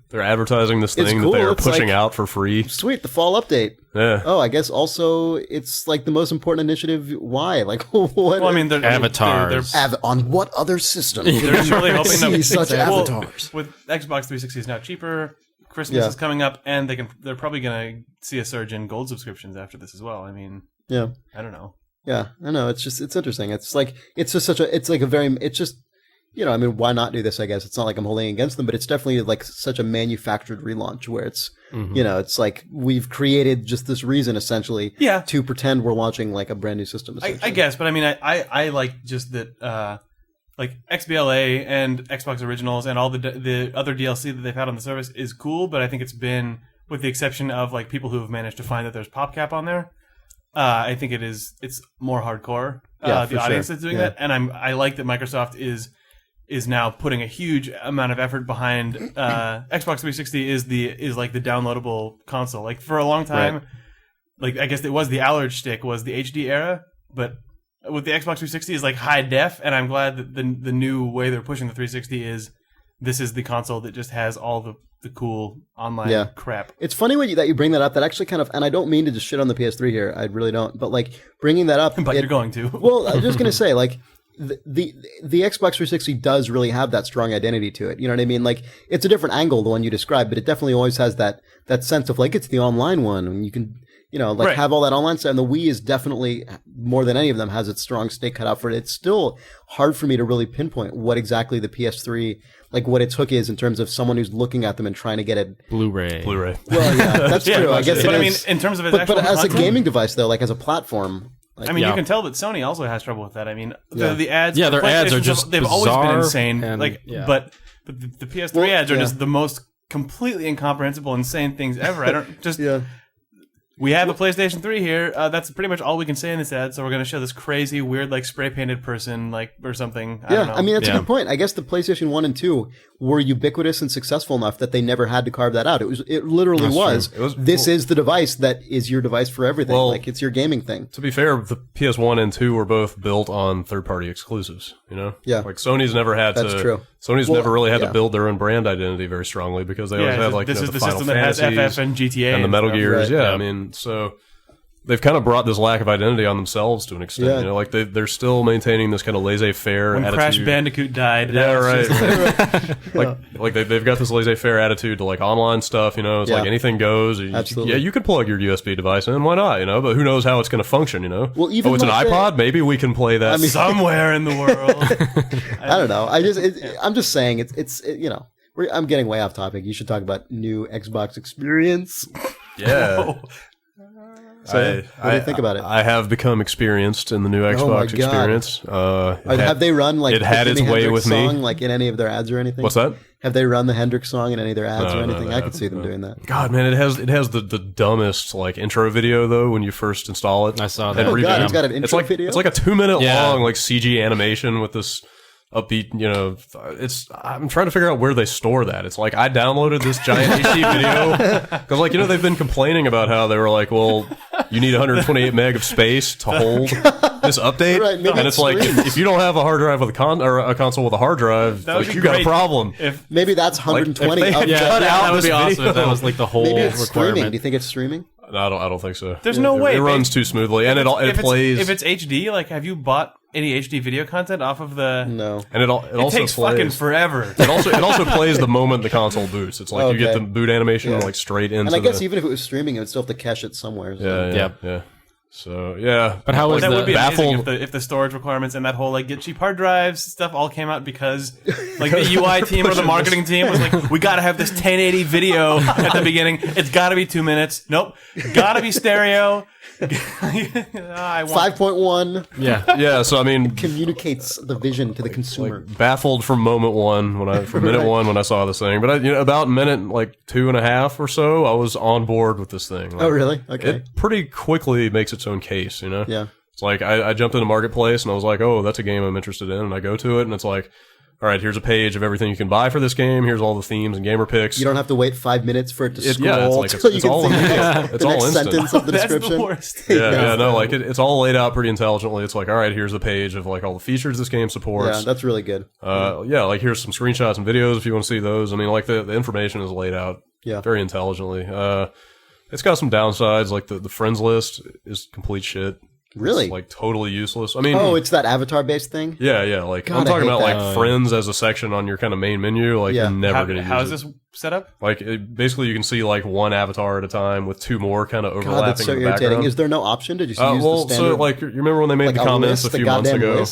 [SPEAKER 4] they're advertising this thing that they're pushing out for free.
[SPEAKER 2] Sweet, the fall update.
[SPEAKER 4] Yeah.
[SPEAKER 2] Oh, I guess also it's the most important initiative. Why? What?
[SPEAKER 1] Well, I mean,
[SPEAKER 3] avatars.
[SPEAKER 2] On what other system?
[SPEAKER 1] They're really hoping that
[SPEAKER 2] such avatars.
[SPEAKER 1] With Xbox 360 is now cheaper. Christmas is coming up, and they're probably going to see a surge in gold subscriptions after this as well. I mean, I don't know.
[SPEAKER 2] Yeah, I know. It's interesting. It's I mean, why not do this? I guess it's not like I'm holding against them, but it's definitely like such a manufactured relaunch where it's, it's like we've created just this reason essentially to pretend we're launching like a brand new system.
[SPEAKER 1] I guess, but I mean, I like just that, like XBLA and Xbox Originals and all the other DLC that they've had on the service is cool, but I think it's been, with the exception of like people who have managed to find that there's PopCap on there, I think it's more hardcore. The audience that's doing that, and I like that Microsoft is now putting a huge amount of effort behind Xbox 360 is like the downloadable console. Like for a long time, like I guess it was the Allard shtick was the HD era, but with the Xbox 360 is like high def, and I'm glad that the new way they're pushing the 360 is this is the console that just has all the cool online crap.
[SPEAKER 2] It's funny that you bring that up. That actually kind of, and I don't mean to just shit on the PS3 here. I really don't. But like bringing that up,
[SPEAKER 1] but you're going to.
[SPEAKER 2] Well, I was just gonna say like the Xbox 360 does really have that strong identity to it. You know what I mean? Like it's a different angle, the one you described, but it definitely always has that sense of like it's the online one, and you can have all that online stuff. And the Wii is definitely, more than any of them, has its strong stake cut out for it. It's still hard for me to really pinpoint what exactly the PS3, like what its hook is in terms of someone who's looking at them and trying to get it.
[SPEAKER 3] Blu-ray.
[SPEAKER 2] Well, yeah, that's true. I guess
[SPEAKER 1] but
[SPEAKER 2] it
[SPEAKER 1] I mean,
[SPEAKER 2] is.
[SPEAKER 1] in terms of its
[SPEAKER 2] but as a gaming device, though, like as a platform. Like,
[SPEAKER 1] I mean, you can tell that Sony also has trouble with that. I mean, the ads.
[SPEAKER 3] Yeah, their ads are just
[SPEAKER 1] they've always been insane. But the PS3 ads are just the most completely incomprehensible, insane things ever. I don't just. We have a PlayStation 3 here. That's pretty much all we can say in this ad. So we're going to show this crazy, weird, like spray painted person, like or something. I don't know.
[SPEAKER 2] I mean that's a good point. I guess the PlayStation 1 and 2 were ubiquitous and successful enough that they never had to carve that out. It literally was. This is the device that is your device for everything. Well, like it's your gaming thing.
[SPEAKER 4] To be fair, the PS1 and 2 were both built on third-party exclusives.
[SPEAKER 2] Yeah.
[SPEAKER 4] Like Sony's never had to.
[SPEAKER 2] That's true.
[SPEAKER 4] Sony's never really had to build their own brand identity very strongly because they always had like
[SPEAKER 1] this is the
[SPEAKER 4] Final
[SPEAKER 1] system that has FF and GTA
[SPEAKER 4] and the Metal Gears.
[SPEAKER 2] Right.
[SPEAKER 4] I mean, so they've kind of brought this lack of identity on themselves to an extent. Like they're still maintaining this kind of laissez-faire attitude.
[SPEAKER 1] When Crash Bandicoot died.
[SPEAKER 4] Like they've got this laissez-faire attitude to like online stuff. It's like anything goes.
[SPEAKER 2] Absolutely.
[SPEAKER 4] You could plug your USB device in. Why not? But who knows how it's going to function?
[SPEAKER 2] Well, even
[SPEAKER 4] it's an iPod. Maybe we can play that
[SPEAKER 1] somewhere in the world.
[SPEAKER 2] I don't know. I'm just saying it's I'm getting way off topic. You should talk about new Xbox experience.
[SPEAKER 4] Yeah.
[SPEAKER 2] So, what do you think about it?
[SPEAKER 4] I have become experienced in the new Xbox experience.
[SPEAKER 2] Have they run like
[SPEAKER 4] it had its way with me,
[SPEAKER 2] like in any of their ads or anything?
[SPEAKER 4] What's that?
[SPEAKER 2] Have they run the Hendrix song in any of their ads or anything? I could see them doing that.
[SPEAKER 4] God, man, it has the dumbest like intro video though when you first install it.
[SPEAKER 3] I saw that.
[SPEAKER 2] Oh God, it's got an intro video.
[SPEAKER 4] It's like a 2-minute long like CG animation with this upbeat, I'm trying to figure out where they store that. It's like I downloaded this giant HD video because like they've been complaining about how they were like, well, you need 128 meg of space to hold this update, and it's like if you don't have a hard drive with a console with a hard drive, like you got a problem.
[SPEAKER 2] Maybe that's 120.
[SPEAKER 3] That would be awesome if that was like the whole requirement.
[SPEAKER 2] Streaming. Do you think it's streaming?
[SPEAKER 4] No, I don't think so.
[SPEAKER 1] There's no way
[SPEAKER 4] it runs too smoothly, and it plays.
[SPEAKER 1] If it's HD, like, have you bought any HD video content off of the?
[SPEAKER 2] No.
[SPEAKER 4] And it also
[SPEAKER 1] takes
[SPEAKER 4] plays,
[SPEAKER 1] fucking forever.
[SPEAKER 4] It also plays the moment the console boots. It's like you get the boot animation like straight into.
[SPEAKER 2] And I guess even if it was streaming, it would still have to cache it somewhere. So.
[SPEAKER 4] Yeah. So yeah,
[SPEAKER 3] but how is
[SPEAKER 1] that? Would be
[SPEAKER 4] baffled
[SPEAKER 1] amazing if the storage requirements and that whole like get cheap hard drives stuff all came out because like the UI team or the marketing team was like, we got to have this 1080 video at the beginning. It's got to be 2 minutes. Nope, got to be stereo.
[SPEAKER 2] 5.1.
[SPEAKER 4] Yeah. So I mean,
[SPEAKER 2] communicates the vision to the consumer.
[SPEAKER 4] Like, baffled from moment one minute one when I saw this thing, but about minute like 2.5 or so, I was on board with this thing. Like,
[SPEAKER 2] oh really? Okay.
[SPEAKER 4] It pretty quickly makes its own case.
[SPEAKER 2] Yeah.
[SPEAKER 4] It's like I jumped into Marketplace and I was like, oh, that's a game I'm interested in, and I go to it and it's like, all right, here's a page of everything you can buy for this game. Here's all the themes and gamer picks.
[SPEAKER 2] You don't have to wait 5 minutes for it to scroll.
[SPEAKER 4] It's all
[SPEAKER 2] the next
[SPEAKER 4] instant.
[SPEAKER 2] sentence of the description.
[SPEAKER 1] That's the worst.
[SPEAKER 4] Like it's all laid out pretty intelligently. It's like, all right, here's a page of like all the features this game supports.
[SPEAKER 2] Yeah, that's really good.
[SPEAKER 4] Like here's some screenshots and videos if you want to see those. I mean, like the information is laid out very intelligently. It's got some downsides, like the friends list is complete shit.
[SPEAKER 2] Really?
[SPEAKER 4] It's like totally useless. I mean,
[SPEAKER 2] it's that avatar-based thing?
[SPEAKER 4] Yeah. Like God, I'm talking about like friends as a section on your kind of main menu. Like you're never going to use it.
[SPEAKER 1] How is this set up?
[SPEAKER 4] Like basically you can see like one avatar at a time with two more kind of overlapping.
[SPEAKER 2] God, that's so
[SPEAKER 4] in the
[SPEAKER 2] irritating.
[SPEAKER 4] background.
[SPEAKER 2] Is there no option to just use the standard?
[SPEAKER 4] So like you remember when they made the comments a few months ago?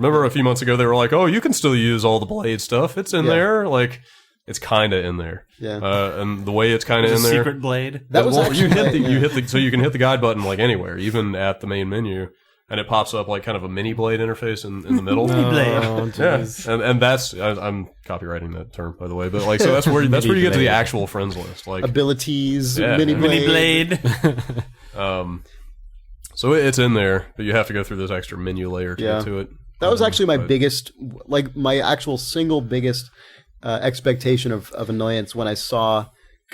[SPEAKER 4] Remember a few months ago they were like, "Oh, you can still use all the blade stuff. It's in there." Like, it's kind of in there.
[SPEAKER 2] Yeah.
[SPEAKER 4] And the way it's kind of in there,
[SPEAKER 1] secret blade.
[SPEAKER 2] That was actually
[SPEAKER 4] you hit the so you can hit the guide button like anywhere, even at the main menu. And it pops up like kind of a mini blade interface in the middle.
[SPEAKER 1] Mini blade.
[SPEAKER 4] And that's I'm copywriting that term, by the way. But like, so that's where you get to the actual friends list, like
[SPEAKER 2] abilities, mini
[SPEAKER 1] blade.
[SPEAKER 4] So it's in there, but you have to go through this extra menu layer to get to it.
[SPEAKER 2] That was actually my biggest, like my actual single biggest expectation of annoyance when I saw.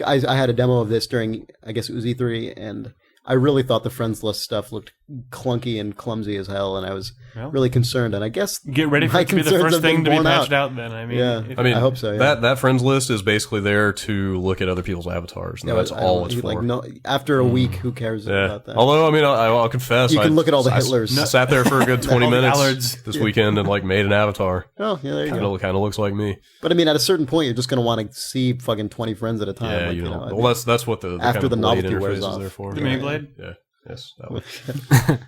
[SPEAKER 2] I had a demo of this during, I guess it was E3, and I really thought the friends list stuff looked clunky and clumsy as hell, and I was really concerned. And I guess
[SPEAKER 1] get ready for it to be the first thing to be patched out. Then I mean,
[SPEAKER 2] I hope so. Yeah.
[SPEAKER 4] That friends list is basically there to look at other people's avatars, and that's all it's for.
[SPEAKER 2] Like, no, after a week, who cares about that?
[SPEAKER 4] Although, I mean, I'll confess,
[SPEAKER 2] you can look at all the Hitlers.
[SPEAKER 4] I sat there for a good 20 minutes this weekend and like made an avatar.
[SPEAKER 2] Oh, yeah, there you go.
[SPEAKER 4] Kind of looks like me.
[SPEAKER 2] But I mean, at a certain point, you're just going to want to see fucking 20 friends at a time.
[SPEAKER 4] Yeah,
[SPEAKER 2] like,
[SPEAKER 4] you know. Well, that's what the
[SPEAKER 2] after
[SPEAKER 4] kind of
[SPEAKER 2] the novelty
[SPEAKER 4] interface
[SPEAKER 2] wears
[SPEAKER 4] is
[SPEAKER 2] off.
[SPEAKER 4] there for.
[SPEAKER 1] The mini blade.
[SPEAKER 4] Yeah. Yes, that one.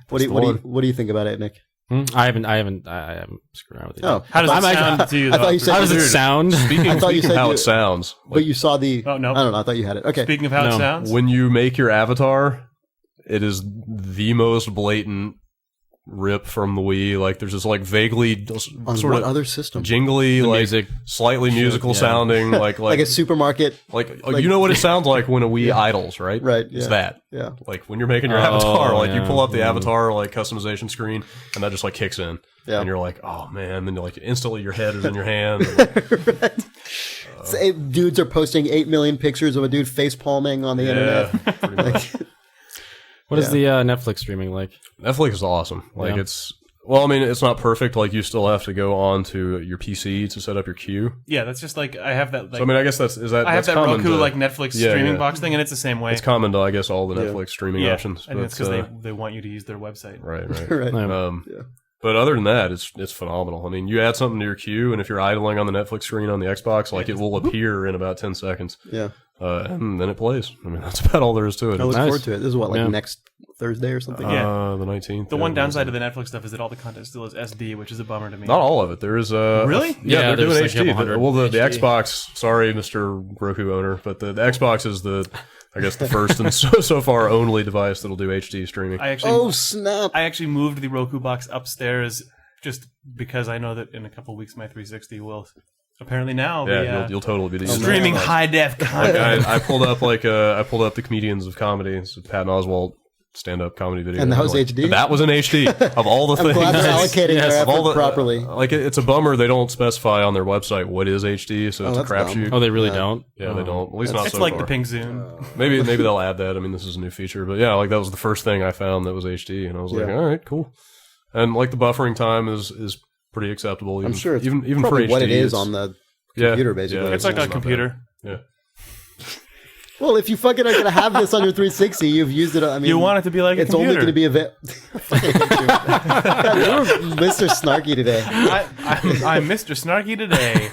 [SPEAKER 2] What do you think about it, Nick?
[SPEAKER 3] I haven't screwed around with it.
[SPEAKER 2] Oh,
[SPEAKER 1] how does it sound to you?
[SPEAKER 2] I thought you said
[SPEAKER 3] how does it sound?
[SPEAKER 4] Speaking of how it sounds,
[SPEAKER 2] but you saw the.
[SPEAKER 1] Oh no,
[SPEAKER 2] I don't know. I thought you had it. Okay.
[SPEAKER 1] Speaking of how it sounds,
[SPEAKER 4] when you make your avatar, it is the most blatant rip from the Wii. Like there's this like vaguely sort of
[SPEAKER 2] other system
[SPEAKER 4] jingly, like
[SPEAKER 3] music
[SPEAKER 4] slightly musical sounding, like
[SPEAKER 2] a supermarket.
[SPEAKER 4] Like you know what it sounds like when a Wii idles, right?
[SPEAKER 2] Right.
[SPEAKER 4] It's that.
[SPEAKER 2] Yeah.
[SPEAKER 4] Like when you're making your avatar, like you pull up the avatar like customization screen, and that just like kicks in, and you're like, oh man, then you're like instantly your head is in your hand. And,
[SPEAKER 2] dudes are posting 8 million pictures of a dude face palming on the internet.
[SPEAKER 4] Pretty much.
[SPEAKER 3] What is the Netflix streaming like?
[SPEAKER 4] Netflix is awesome. Like it's well, I mean, it's not perfect. Like you still have to go on to your PC to set up your queue.
[SPEAKER 1] Yeah, that's just like I have that. Like,
[SPEAKER 4] so, I mean, I guess I have
[SPEAKER 1] that Roku like Netflix streaming box thing, and it's the same way.
[SPEAKER 4] It's common to I guess all the Netflix streaming options,
[SPEAKER 1] and it's because they want you to use their website.
[SPEAKER 4] Right.
[SPEAKER 2] Right.
[SPEAKER 4] But other than that, it's phenomenal. I mean, you add something to your queue, and if you're idling on the Netflix screen on the Xbox, like it will appear in about 10 seconds.
[SPEAKER 2] Yeah.
[SPEAKER 4] And then it plays. I mean, that's about all there is to it.
[SPEAKER 2] I look forward to it. This is what, like next Thursday or something?
[SPEAKER 4] The 19th.
[SPEAKER 1] The one downside of the Netflix stuff is that all the content still is SD, which is a bummer to me.
[SPEAKER 4] Not all of it. There is
[SPEAKER 1] really?
[SPEAKER 4] They're doing like HD. Well, the Xbox, sorry, Mr. Roku owner, but the Xbox is I guess the first and so far only device that'll do HD streaming.
[SPEAKER 2] Snap.
[SPEAKER 1] I actually moved the Roku box upstairs just because I know that in a couple of weeks my 360 will apparently now
[SPEAKER 4] you'll totally be the
[SPEAKER 1] streaming high def content.
[SPEAKER 4] I pulled up the Comedians of Comedy. It's a Patton Oswalt stand-up comedy video,
[SPEAKER 2] and that was HD.
[SPEAKER 4] That was in HD of all the things.
[SPEAKER 2] Glad they're allocating their effort properly.
[SPEAKER 4] Like it's a bummer they don't specify on their website what is HD, so it's a crapshoot.
[SPEAKER 3] Oh, they really don't.
[SPEAKER 4] Yeah, they don't. At least not
[SPEAKER 1] it's
[SPEAKER 4] so
[SPEAKER 1] like
[SPEAKER 4] far.
[SPEAKER 1] the pink Zune.
[SPEAKER 4] Maybe they'll add that. I mean, this is a new feature, but yeah, like that was the first thing I found that was HD, and I was like, all right, cool. And like the buffering time is pretty acceptable.
[SPEAKER 2] I'm sure it's
[SPEAKER 4] even for HD,
[SPEAKER 2] what it is on the computer, basically.
[SPEAKER 1] It's like a computer.
[SPEAKER 4] Yeah.
[SPEAKER 2] Well, if you fucking are going to have this on your 360, you've used it. I mean,
[SPEAKER 1] you want it to be like
[SPEAKER 2] it's
[SPEAKER 1] a computer.
[SPEAKER 2] only going to be You're Mr. Snarky today.
[SPEAKER 1] I'm Mr. Snarky today.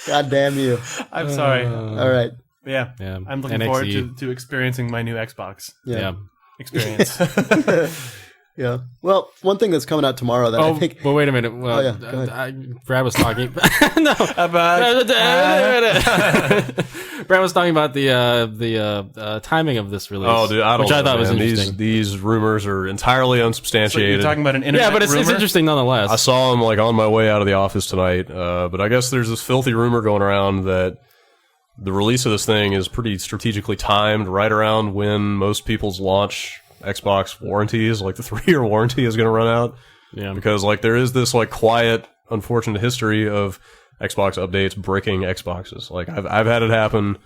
[SPEAKER 2] God damn you.
[SPEAKER 1] I'm sorry.
[SPEAKER 2] All right.
[SPEAKER 1] Yeah. I'm looking forward to experiencing my new Xbox.
[SPEAKER 2] Yeah.
[SPEAKER 1] Experience.
[SPEAKER 2] Yeah. Well, one thing that's coming out tomorrow that I think.
[SPEAKER 3] Well, wait a minute. Well,
[SPEAKER 2] go ahead.
[SPEAKER 3] Brad was talking. Brad was talking about the timing of this release.
[SPEAKER 4] Oh, dude, I thought
[SPEAKER 3] was interesting.
[SPEAKER 4] These rumors are entirely unsubstantiated.
[SPEAKER 1] So you're talking about an internet
[SPEAKER 3] but it's interesting nonetheless.
[SPEAKER 4] I saw them like on my way out of the office tonight, but I guess there's this filthy rumor going around that the release of this thing is pretty strategically timed right around when most people's launch Xbox warranties, like the 3-year warranty is going to run out.
[SPEAKER 3] Yeah.
[SPEAKER 4] Because like there is this like quiet, unfortunate history of Xbox updates breaking Xboxes. Like I've had it happen.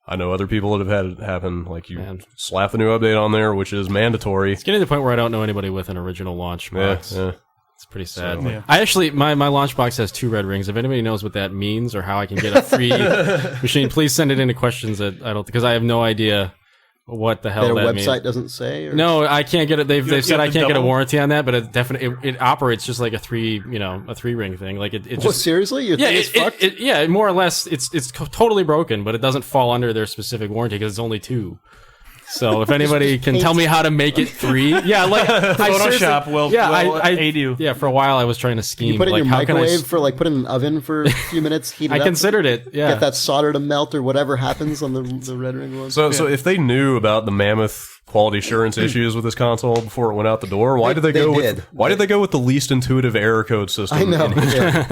[SPEAKER 4] I know other people that have had it happen. Like you slap the new update on there, which is mandatory.
[SPEAKER 3] It's getting to the point where I don't know anybody with an original launch box.
[SPEAKER 4] Yeah.
[SPEAKER 3] It's pretty sad.
[SPEAKER 1] So,
[SPEAKER 3] I actually, my launch box has 2 red rings. If anybody knows what that means or how I can get a free machine, please send it into questions because I have no idea what the hell
[SPEAKER 2] their
[SPEAKER 3] that
[SPEAKER 2] website
[SPEAKER 3] means.
[SPEAKER 2] Doesn't say. Or?
[SPEAKER 3] No, I can't get it. They've said I can't get a warranty on that, but it definitely it operates just like a 3-ring thing. Like it just
[SPEAKER 2] seriously, your thing is fucked?
[SPEAKER 3] More or less, it's totally broken, but it doesn't fall under their specific warranty because it's only 2. So if anybody can tell me how to make it 3, like
[SPEAKER 1] Photoshop will aid you.
[SPEAKER 3] Yeah, for a while I was trying to scheme.
[SPEAKER 2] You put it
[SPEAKER 3] like,
[SPEAKER 2] in your microwave for like put it in an oven for a few minutes. Heat it up.
[SPEAKER 3] I considered it. Yeah,
[SPEAKER 2] get that solder to melt or whatever happens on the rendering one.
[SPEAKER 4] So if they knew about the mammoth quality assurance issues with this console before it went out the door, why did they go with the least intuitive error code system?
[SPEAKER 2] I know.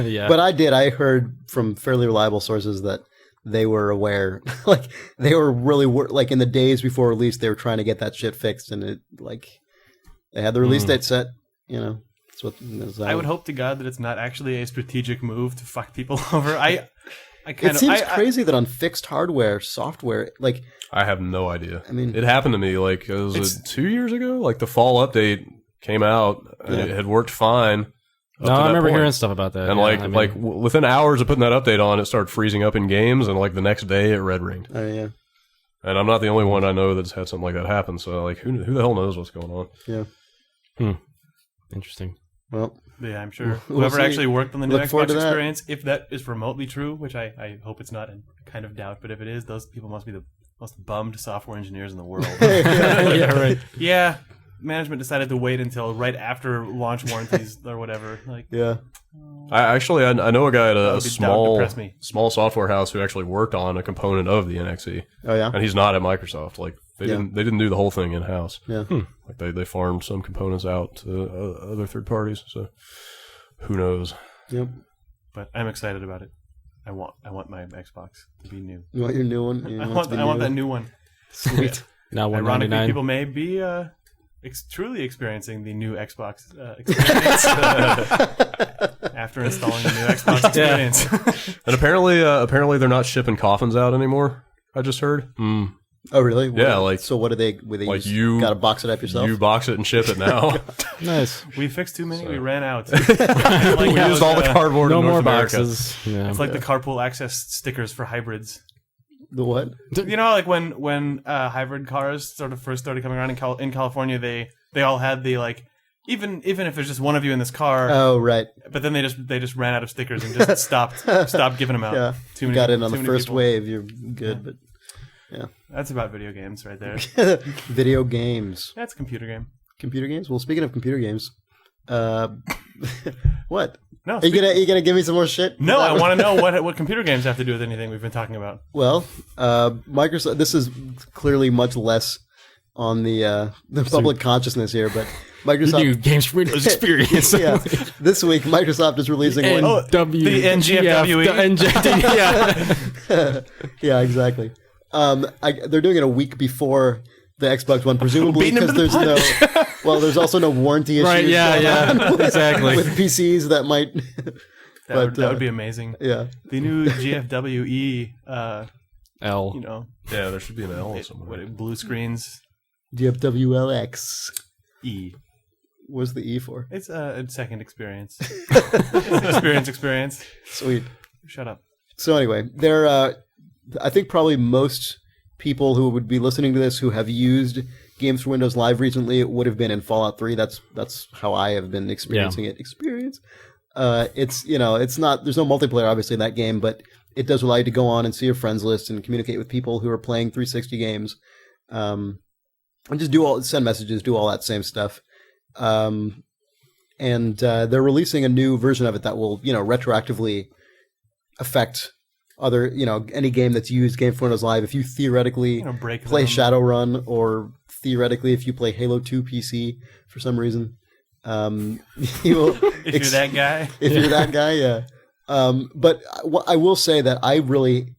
[SPEAKER 3] Yeah.
[SPEAKER 2] But I heard from fairly reliable sources that they were aware, like they were really like in the days before release, they were trying to get that shit fixed, and it like they had the release date set. You know, that's what.
[SPEAKER 1] I would hope to God that it's not actually a strategic move to fuck people over.
[SPEAKER 2] It seems crazy that on fixed hardware, software, like
[SPEAKER 4] I have no idea.
[SPEAKER 2] I mean,
[SPEAKER 4] it happened to me like was it 2 years ago? Like the fall update came out, and it had worked fine.
[SPEAKER 3] No, I remember hearing stuff about that.
[SPEAKER 4] And within hours of putting that update on, it started freezing up in games, and like the next day it red ringed.
[SPEAKER 2] Oh yeah.
[SPEAKER 4] And I'm not the only one I know that's had something like that happen. So like, who the hell knows what's going on?
[SPEAKER 2] Yeah.
[SPEAKER 3] Interesting.
[SPEAKER 2] Well,
[SPEAKER 1] yeah, I'm sure whoever actually worked on the new Xbox experience, if that is remotely true, which I hope it's not, and kind of doubt, but if it is, those people must be the most bummed software engineers in the world.
[SPEAKER 3] Yeah, right.
[SPEAKER 1] Yeah. Management decided to wait until right after launch warranties or whatever. Like,
[SPEAKER 2] yeah.
[SPEAKER 4] I know a guy at a small software house who actually worked on a component of the NXE.
[SPEAKER 2] Oh yeah,
[SPEAKER 4] and he's not at Microsoft. Like they didn't do the whole thing in house.
[SPEAKER 2] Yeah,
[SPEAKER 4] like they farmed some components out to other third parties. So who knows?
[SPEAKER 2] Yep.
[SPEAKER 1] But I'm excited about it. I want my Xbox to be new.
[SPEAKER 2] You want your new one?
[SPEAKER 1] I want that new one.
[SPEAKER 2] Sweet.
[SPEAKER 3] Now
[SPEAKER 1] ironically, people may be truly experiencing the new Xbox experience after installing the new Xbox experience.
[SPEAKER 4] And apparently they're not shipping coffins out anymore. I just heard.
[SPEAKER 2] Oh really? So what do they?
[SPEAKER 4] Like you
[SPEAKER 2] got to box it up yourself.
[SPEAKER 4] You box it and ship it now.
[SPEAKER 3] Nice.
[SPEAKER 1] We fixed too many. We ran out.
[SPEAKER 4] We used all the cardboard.
[SPEAKER 3] No
[SPEAKER 4] in North
[SPEAKER 3] more
[SPEAKER 4] America.
[SPEAKER 3] boxes. Yeah.
[SPEAKER 1] It's like the carpool access stickers for hybrids.
[SPEAKER 2] The what?
[SPEAKER 1] You know, like when hybrid cars sort of first started coming around in California, they all had the like even if there's just one of you in this car.
[SPEAKER 2] Oh right.
[SPEAKER 1] But then they just ran out of stickers and just stopped giving them out.
[SPEAKER 2] Yeah.
[SPEAKER 1] Too many,
[SPEAKER 2] got in on the first
[SPEAKER 1] people.
[SPEAKER 2] Wave. You're good, but yeah.
[SPEAKER 1] That's about video games right there.
[SPEAKER 2] Video games.
[SPEAKER 1] That's a computer game.
[SPEAKER 2] Computer games. Well, speaking of computer games, what?
[SPEAKER 1] No,
[SPEAKER 2] are you gonna give me some more shit?
[SPEAKER 1] No, I want to know what computer games have to do with anything we've been talking about.
[SPEAKER 2] Well, Microsoft. This is clearly much less on the public consciousness here, but Microsoft
[SPEAKER 3] new games for Windows experience.
[SPEAKER 2] Yeah, this week Microsoft is releasing
[SPEAKER 1] the NGFWE.
[SPEAKER 2] Yeah, exactly. They're doing it a week before the Xbox One, presumably because there's also no warranty issues.
[SPEAKER 3] Right? Yeah, exactly.
[SPEAKER 2] With PCs that might.
[SPEAKER 1] That would be amazing.
[SPEAKER 2] Yeah,
[SPEAKER 1] the new GFWE
[SPEAKER 3] L.
[SPEAKER 1] You know,
[SPEAKER 4] yeah, there should be an L somewhere.
[SPEAKER 1] Blue screens.
[SPEAKER 2] GFWLX.
[SPEAKER 1] E.
[SPEAKER 2] What's the E for?
[SPEAKER 1] It's a second experience. It's experience.
[SPEAKER 2] Sweet.
[SPEAKER 1] Shut up.
[SPEAKER 2] So anyway, I think probably most people who would be listening to this who have used Games for Windows Live recently, it would have been in Fallout 3. That's how I have been experiencing it. It's it's not, there's no multiplayer obviously in that game, but it does allow you to go on and see your friends list and communicate with people who are playing 360 games, and just send messages, do all that same stuff. And they're releasing a new version of it that will retroactively affect other, any game that's used Game for Windows Live. If you theoretically play Shadowrun, or theoretically if you play Halo 2 PC for some reason, you will.
[SPEAKER 1] If you're that guy.
[SPEAKER 2] If you're that guy, yeah. But I will say that I really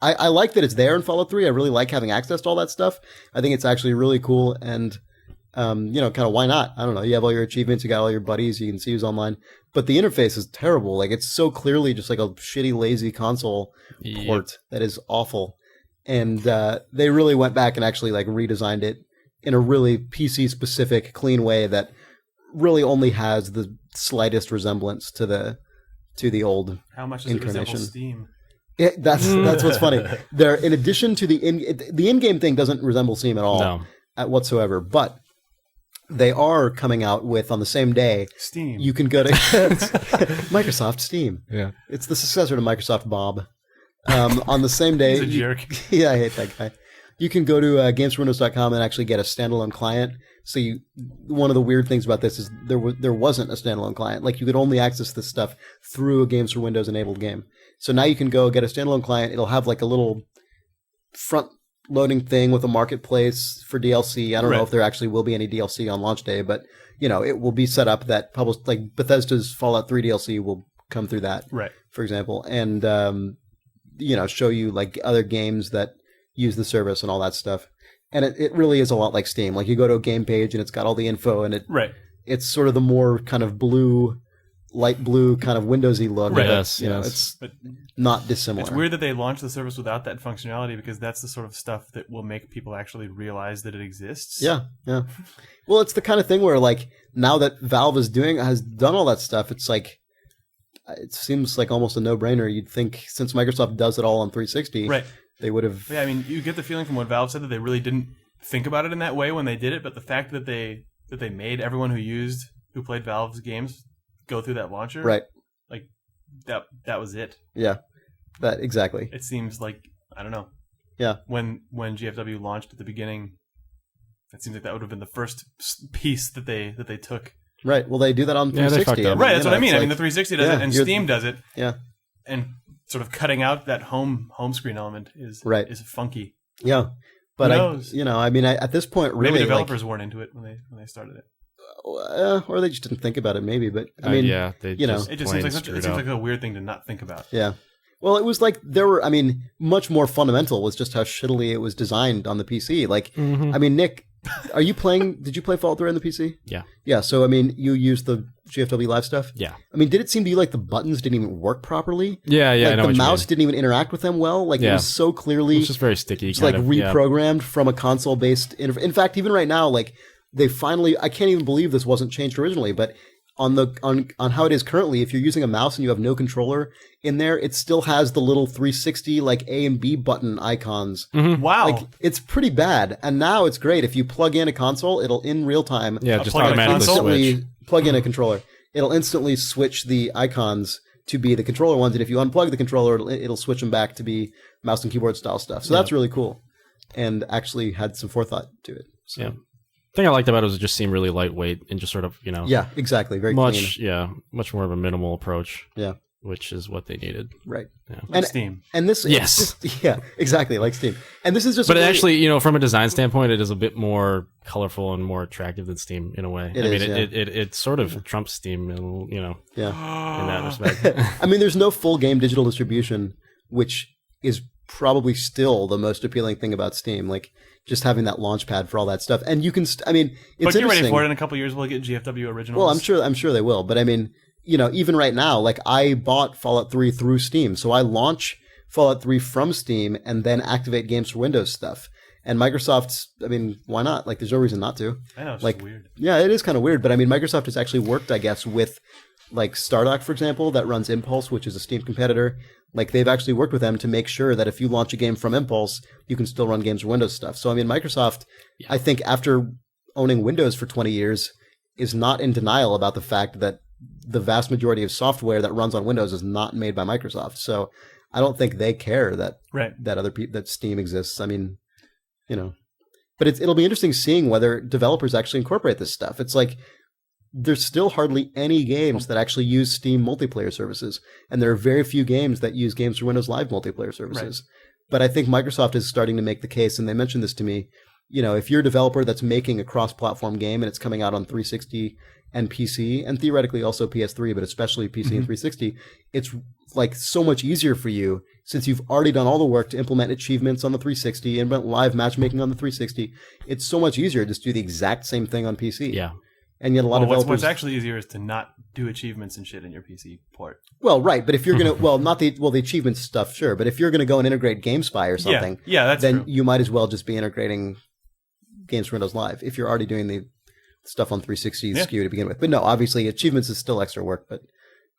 [SPEAKER 2] I like that it's there in Fallout 3. I really like having access to all that stuff. I think it's actually really cool, and kind of why not? I don't know. You have all your achievements, you got all your buddies, you can see who's online. But the interface is terrible. Like, it's so clearly just like a shitty, lazy console port that is awful. And they really went back and actually like redesigned it in a really PC-specific, clean way that really only has the slightest resemblance to the old.
[SPEAKER 1] How much does it resemble Steam?
[SPEAKER 2] Yeah, that's what's funny. There, in addition to the in-game thing, doesn't resemble Steam at all, whatsoever. But they are coming out with, on the same day,
[SPEAKER 1] Steam.
[SPEAKER 2] You can go to Microsoft Steam.
[SPEAKER 3] Yeah,
[SPEAKER 2] it's the successor to Microsoft Bob. On the same day,
[SPEAKER 1] he's a jerk.
[SPEAKER 2] Yeah, I hate that guy. You can go to gamesforwindows.com and actually get a standalone client. So one of the weird things about this is there wasn't a standalone client. Like you could only access this stuff through a Games for Windows enabled game. So now you can go get a standalone client. It'll have like a little front loading thing with a marketplace for DLC. I don't know if there actually will be any DLC on launch day, but it will be set up that like Bethesda's Fallout 3 DLC will come through that,
[SPEAKER 1] right?
[SPEAKER 2] For example, and show you like other games that use the service and all that stuff. And it really is a lot like Steam. Like you go to a game page and it's got all the info and it's sort of the more kind of light blue kind of Windowsy look.
[SPEAKER 3] Right.
[SPEAKER 2] It's not dissimilar.
[SPEAKER 1] It's weird that they launched the service without that functionality because that's the sort of stuff that will make people actually realize that it exists.
[SPEAKER 2] Yeah. Well, it's the kind of thing where like now that Valve has done all that stuff, it's like it seems like almost a no-brainer. You'd think since Microsoft does it all on 360,
[SPEAKER 1] right?
[SPEAKER 2] They would have.
[SPEAKER 1] Yeah, I mean, you get the feeling from what Valve said that they really didn't think about it in that way when they did it, but the fact that they made everyone who played Valve's games go through that launcher,
[SPEAKER 2] right?
[SPEAKER 1] Like that was it.
[SPEAKER 2] Yeah, that exactly.
[SPEAKER 1] It seems like I don't know.
[SPEAKER 2] Yeah,
[SPEAKER 1] when GFW launched at the beginning, it seems like that would have been the first piece that they took.
[SPEAKER 2] Right. Well, they do that on 360.
[SPEAKER 1] Right. That's what I mean. I mean, the 360 does it, and Steam does it.
[SPEAKER 2] Yeah.
[SPEAKER 1] And sort of cutting out that home screen element is funky.
[SPEAKER 2] Yeah, but I mean, at this point, really,
[SPEAKER 1] maybe developers weren't into it when they started it,
[SPEAKER 2] or they just didn't think about it. Maybe, but I mean, it
[SPEAKER 1] just seems like a weird thing to not think about.
[SPEAKER 2] Yeah. Well, it was like much more fundamental was just how shittily it was designed on the PC. Like, I mean, Nick, did you play Fallout 3 on the PC?
[SPEAKER 3] Yeah.
[SPEAKER 2] Yeah, so, I mean, you used the GFW Live stuff?
[SPEAKER 3] Yeah.
[SPEAKER 2] I mean, did it seem to you like the buttons didn't even work properly?
[SPEAKER 3] Yeah,
[SPEAKER 2] like,
[SPEAKER 3] I know
[SPEAKER 2] the mouse didn't even interact with them well? Like, it was so clearly...
[SPEAKER 3] It's just very sticky.
[SPEAKER 2] It's like reprogrammed from a console-based... In fact, even right now, like, they finally... I can't even believe this wasn't changed originally, but... On how it is currently, if you're using a mouse and you have no controller in there, it still has the little 360 like A and B button icons.
[SPEAKER 3] Mm-hmm.
[SPEAKER 1] Wow,
[SPEAKER 2] like it's pretty bad. And now it's great if you plug in a console, it'll in real time.
[SPEAKER 3] Yeah, just automatically switch.
[SPEAKER 2] Plug in a controller, it'll instantly switch the icons to be the controller ones. And if you unplug the controller, it'll switch them back to be mouse and keyboard style stuff. So that's really cool, and actually had some forethought to it. So.
[SPEAKER 3] Yeah. The thing I liked about it was it just seemed really lightweight and just sort of,
[SPEAKER 2] Yeah, exactly. Very
[SPEAKER 3] much,
[SPEAKER 2] clean.
[SPEAKER 3] Yeah, much more of a minimal approach.
[SPEAKER 2] Yeah.
[SPEAKER 3] Which is what they needed.
[SPEAKER 2] Right.
[SPEAKER 1] Yeah. Like Steam.
[SPEAKER 2] And this...
[SPEAKER 3] Yes.
[SPEAKER 2] Yeah, exactly, like Steam. And this is just...
[SPEAKER 3] But actually, from a design standpoint, it is a bit more colorful and more attractive than Steam in a way. It sort of trumps Steam, in that respect.
[SPEAKER 2] I mean, there's no full game digital distribution, which is probably still the most appealing thing about Steam. Like... Just having that launch pad for all that stuff, and you can. It's
[SPEAKER 1] but get ready for it. In a couple of years, we'll get GFW originals.
[SPEAKER 2] Well, I'm sure they will. But I mean, even right now, like I bought Fallout 3 through Steam, so I launch Fallout 3 from Steam and then activate Games for Windows stuff. And Microsoft's, why not? Like, there's no reason not to.
[SPEAKER 1] I know, it's
[SPEAKER 2] like,
[SPEAKER 1] weird.
[SPEAKER 2] Yeah, it is kind of weird. But I mean, Microsoft has actually worked, I guess, with like Stardock, for example, that runs Impulse, which is a Steam competitor. Like, they've actually worked with them to make sure that if you launch a game from Impulse, you can still run Games for Windows stuff. So, I mean, Microsoft, I think after owning Windows for 20 years, is not in denial about the fact that the vast majority of software that runs on Windows is not made by Microsoft. So, I don't think they care that that Steam exists. I mean, but it'll be interesting seeing whether developers actually incorporate this stuff. It's like... There's still hardly any games that actually use Steam multiplayer services, and there are very few games that use Games for Windows Live multiplayer services. Right. But I think Microsoft is starting to make the case, and they mentioned this to me, if you're a developer that's making a cross-platform game and it's coming out on 360 and PC, and theoretically also PS3, but especially PC and 360, it's like so much easier for you since you've already done all the work to implement achievements on the 360, implement live matchmaking on the 360. It's so much easier to just do the exact same thing on PC.
[SPEAKER 3] Yeah.
[SPEAKER 2] And yet a lot of developers...
[SPEAKER 1] What's actually easier is to not do achievements and shit in your PC port.
[SPEAKER 2] Well, right, but if you're going to... the achievement stuff, sure, but if you're going to go and integrate GameSpy or something,
[SPEAKER 1] that's
[SPEAKER 2] then
[SPEAKER 1] true.
[SPEAKER 2] You might as well just be integrating Games for Windows Live if you're already doing the stuff on 360 SKU to begin with. But no, obviously, achievements is still extra work, but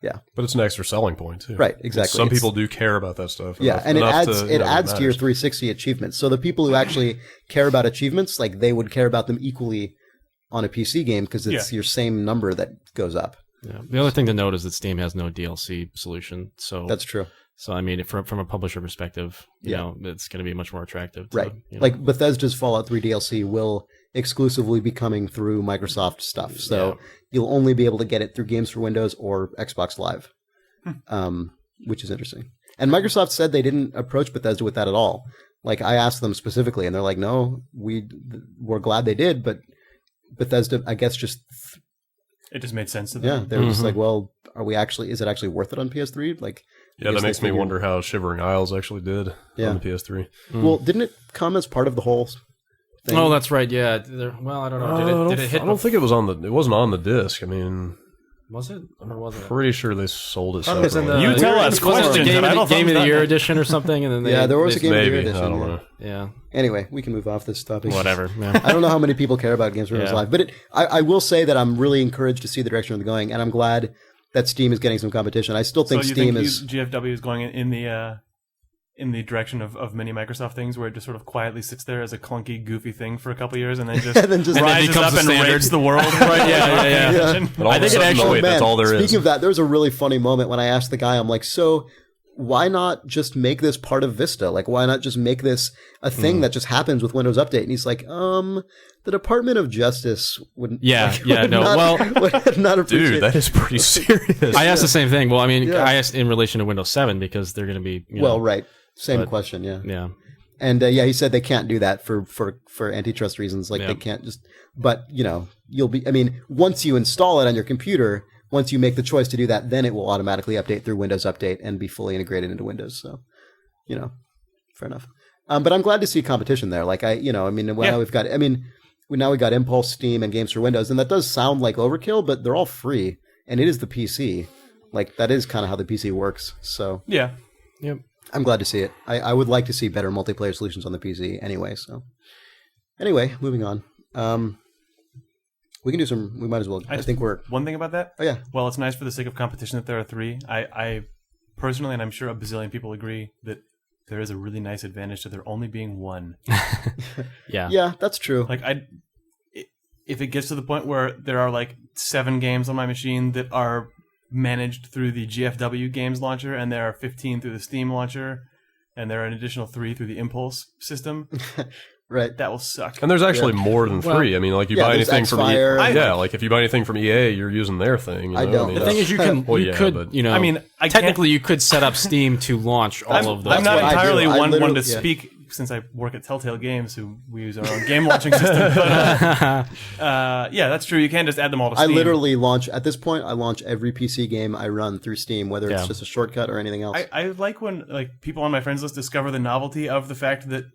[SPEAKER 2] yeah.
[SPEAKER 4] But it's an extra selling point, too.
[SPEAKER 2] Right, exactly.
[SPEAKER 4] Some people do care about that stuff.
[SPEAKER 2] Yeah, and it adds to your 360 achievements. So the people who actually care about achievements, like they would care about them equally on a PC game because it's your same number that goes up.
[SPEAKER 3] Yeah. The other thing to note is that Steam has no DLC solution. So
[SPEAKER 2] that's true.
[SPEAKER 3] So I mean, from a publisher perspective, you know, it's going to be much more attractive.
[SPEAKER 2] Right.
[SPEAKER 3] You know.
[SPEAKER 2] Like Bethesda's Fallout 3 DLC will exclusively be coming through Microsoft stuff. So you'll only be able to get it through Games for Windows or Xbox Live, which is interesting. And Microsoft said they didn't approach Bethesda with that at all. Like, I asked them specifically, and they're like, no, we're glad they did, but Bethesda, I guess, just...
[SPEAKER 1] It just made sense to them.
[SPEAKER 2] Yeah, they were just like, well, is it actually worth it on PS3? Like,
[SPEAKER 4] yeah, that makes me wonder how Shivering Isles actually did on the PS3.
[SPEAKER 2] Well, didn't it come as part of the whole thing?
[SPEAKER 3] Oh, that's right. Yeah. Well, I don't know. Did it hit?
[SPEAKER 4] I don't think it was it wasn't on the disc. I mean,
[SPEAKER 3] was it? Or was it?
[SPEAKER 4] Pretty sure they sold it separately.
[SPEAKER 1] You tell us questions.
[SPEAKER 3] Game of the Year edition or something, and then
[SPEAKER 2] there was a Game of the Year edition.
[SPEAKER 4] I don't know.
[SPEAKER 3] Yeah.
[SPEAKER 2] Anyway, we can move off this topic.
[SPEAKER 3] Whatever. Yeah.
[SPEAKER 2] I don't know how many people care about Games for Windows Live, but I will say that I'm really encouraged to see the direction they're going, and I'm glad that Steam is getting some competition. I still think Steam is
[SPEAKER 1] GFW is going in the direction of many Microsoft things, where it just sort of quietly sits there as a clunky, goofy thing for a couple years, and then just rises up and rapes the world. Right? Yeah.
[SPEAKER 4] I think it actually. That's all there is.
[SPEAKER 2] Speaking of that, there was a really funny moment when I asked the guy, I'm like, so why not just make this part of Vista? Like, why not just make this a thing that just happens with Windows Update? And he's like, the Department of Justice wouldn't.
[SPEAKER 3] Would
[SPEAKER 2] not appreciate.
[SPEAKER 4] Dude, that is pretty serious.
[SPEAKER 3] I asked the same thing. Well, I mean, I asked in relation to Windows 7 because they're going to be.
[SPEAKER 2] Right. Same question. Yeah.
[SPEAKER 3] Yeah.
[SPEAKER 2] And he said they can't do that for antitrust reasons. Like they can't just. But once you install it on your computer. Once you make the choice to do that, then it will automatically update through Windows Update and be fully integrated into Windows. So, fair enough. But I'm glad to see competition there. Like now we've got Impulse, Steam, and Games for Windows, and that does sound like overkill, but they're all free, and it is the PC. Like that is kind of how the PC works. So
[SPEAKER 1] yeah,
[SPEAKER 2] I'm glad to see it. I would like to see better multiplayer solutions on the PC anyway. So anyway, moving on. We can do some. We might as well. I think we're
[SPEAKER 1] one thing about that.
[SPEAKER 2] Oh yeah.
[SPEAKER 1] Well, it's nice for the sake of competition that there are three. I personally, and I'm sure a bazillion people agree, that there is a really nice advantage to there only being one.
[SPEAKER 2] Yeah, that's true.
[SPEAKER 1] Like if it gets to the point where there are like 7 games on my machine that are managed through the GFW games launcher, and there are 15 through the Steam launcher, and there are an additional 3 through the Impulse system.
[SPEAKER 2] Right,
[SPEAKER 1] that will suck.
[SPEAKER 4] And there's actually more than 3. I mean, like you buy anything from
[SPEAKER 2] EA.
[SPEAKER 4] Like if you buy anything from EA, you're using their thing.
[SPEAKER 2] I don't.
[SPEAKER 3] The thing is, you could. I mean, technically, you could set up Steam to launch all of those.
[SPEAKER 1] I'm not entirely one to speak, since I work at Telltale Games, who we use our own game launching system. But, that's true. You can't just add them all to Steam.
[SPEAKER 2] I literally launch at this point. I launch every PC game I run through Steam, whether it's just a shortcut or anything else.
[SPEAKER 1] I like when people on my friends list discover the novelty of the fact that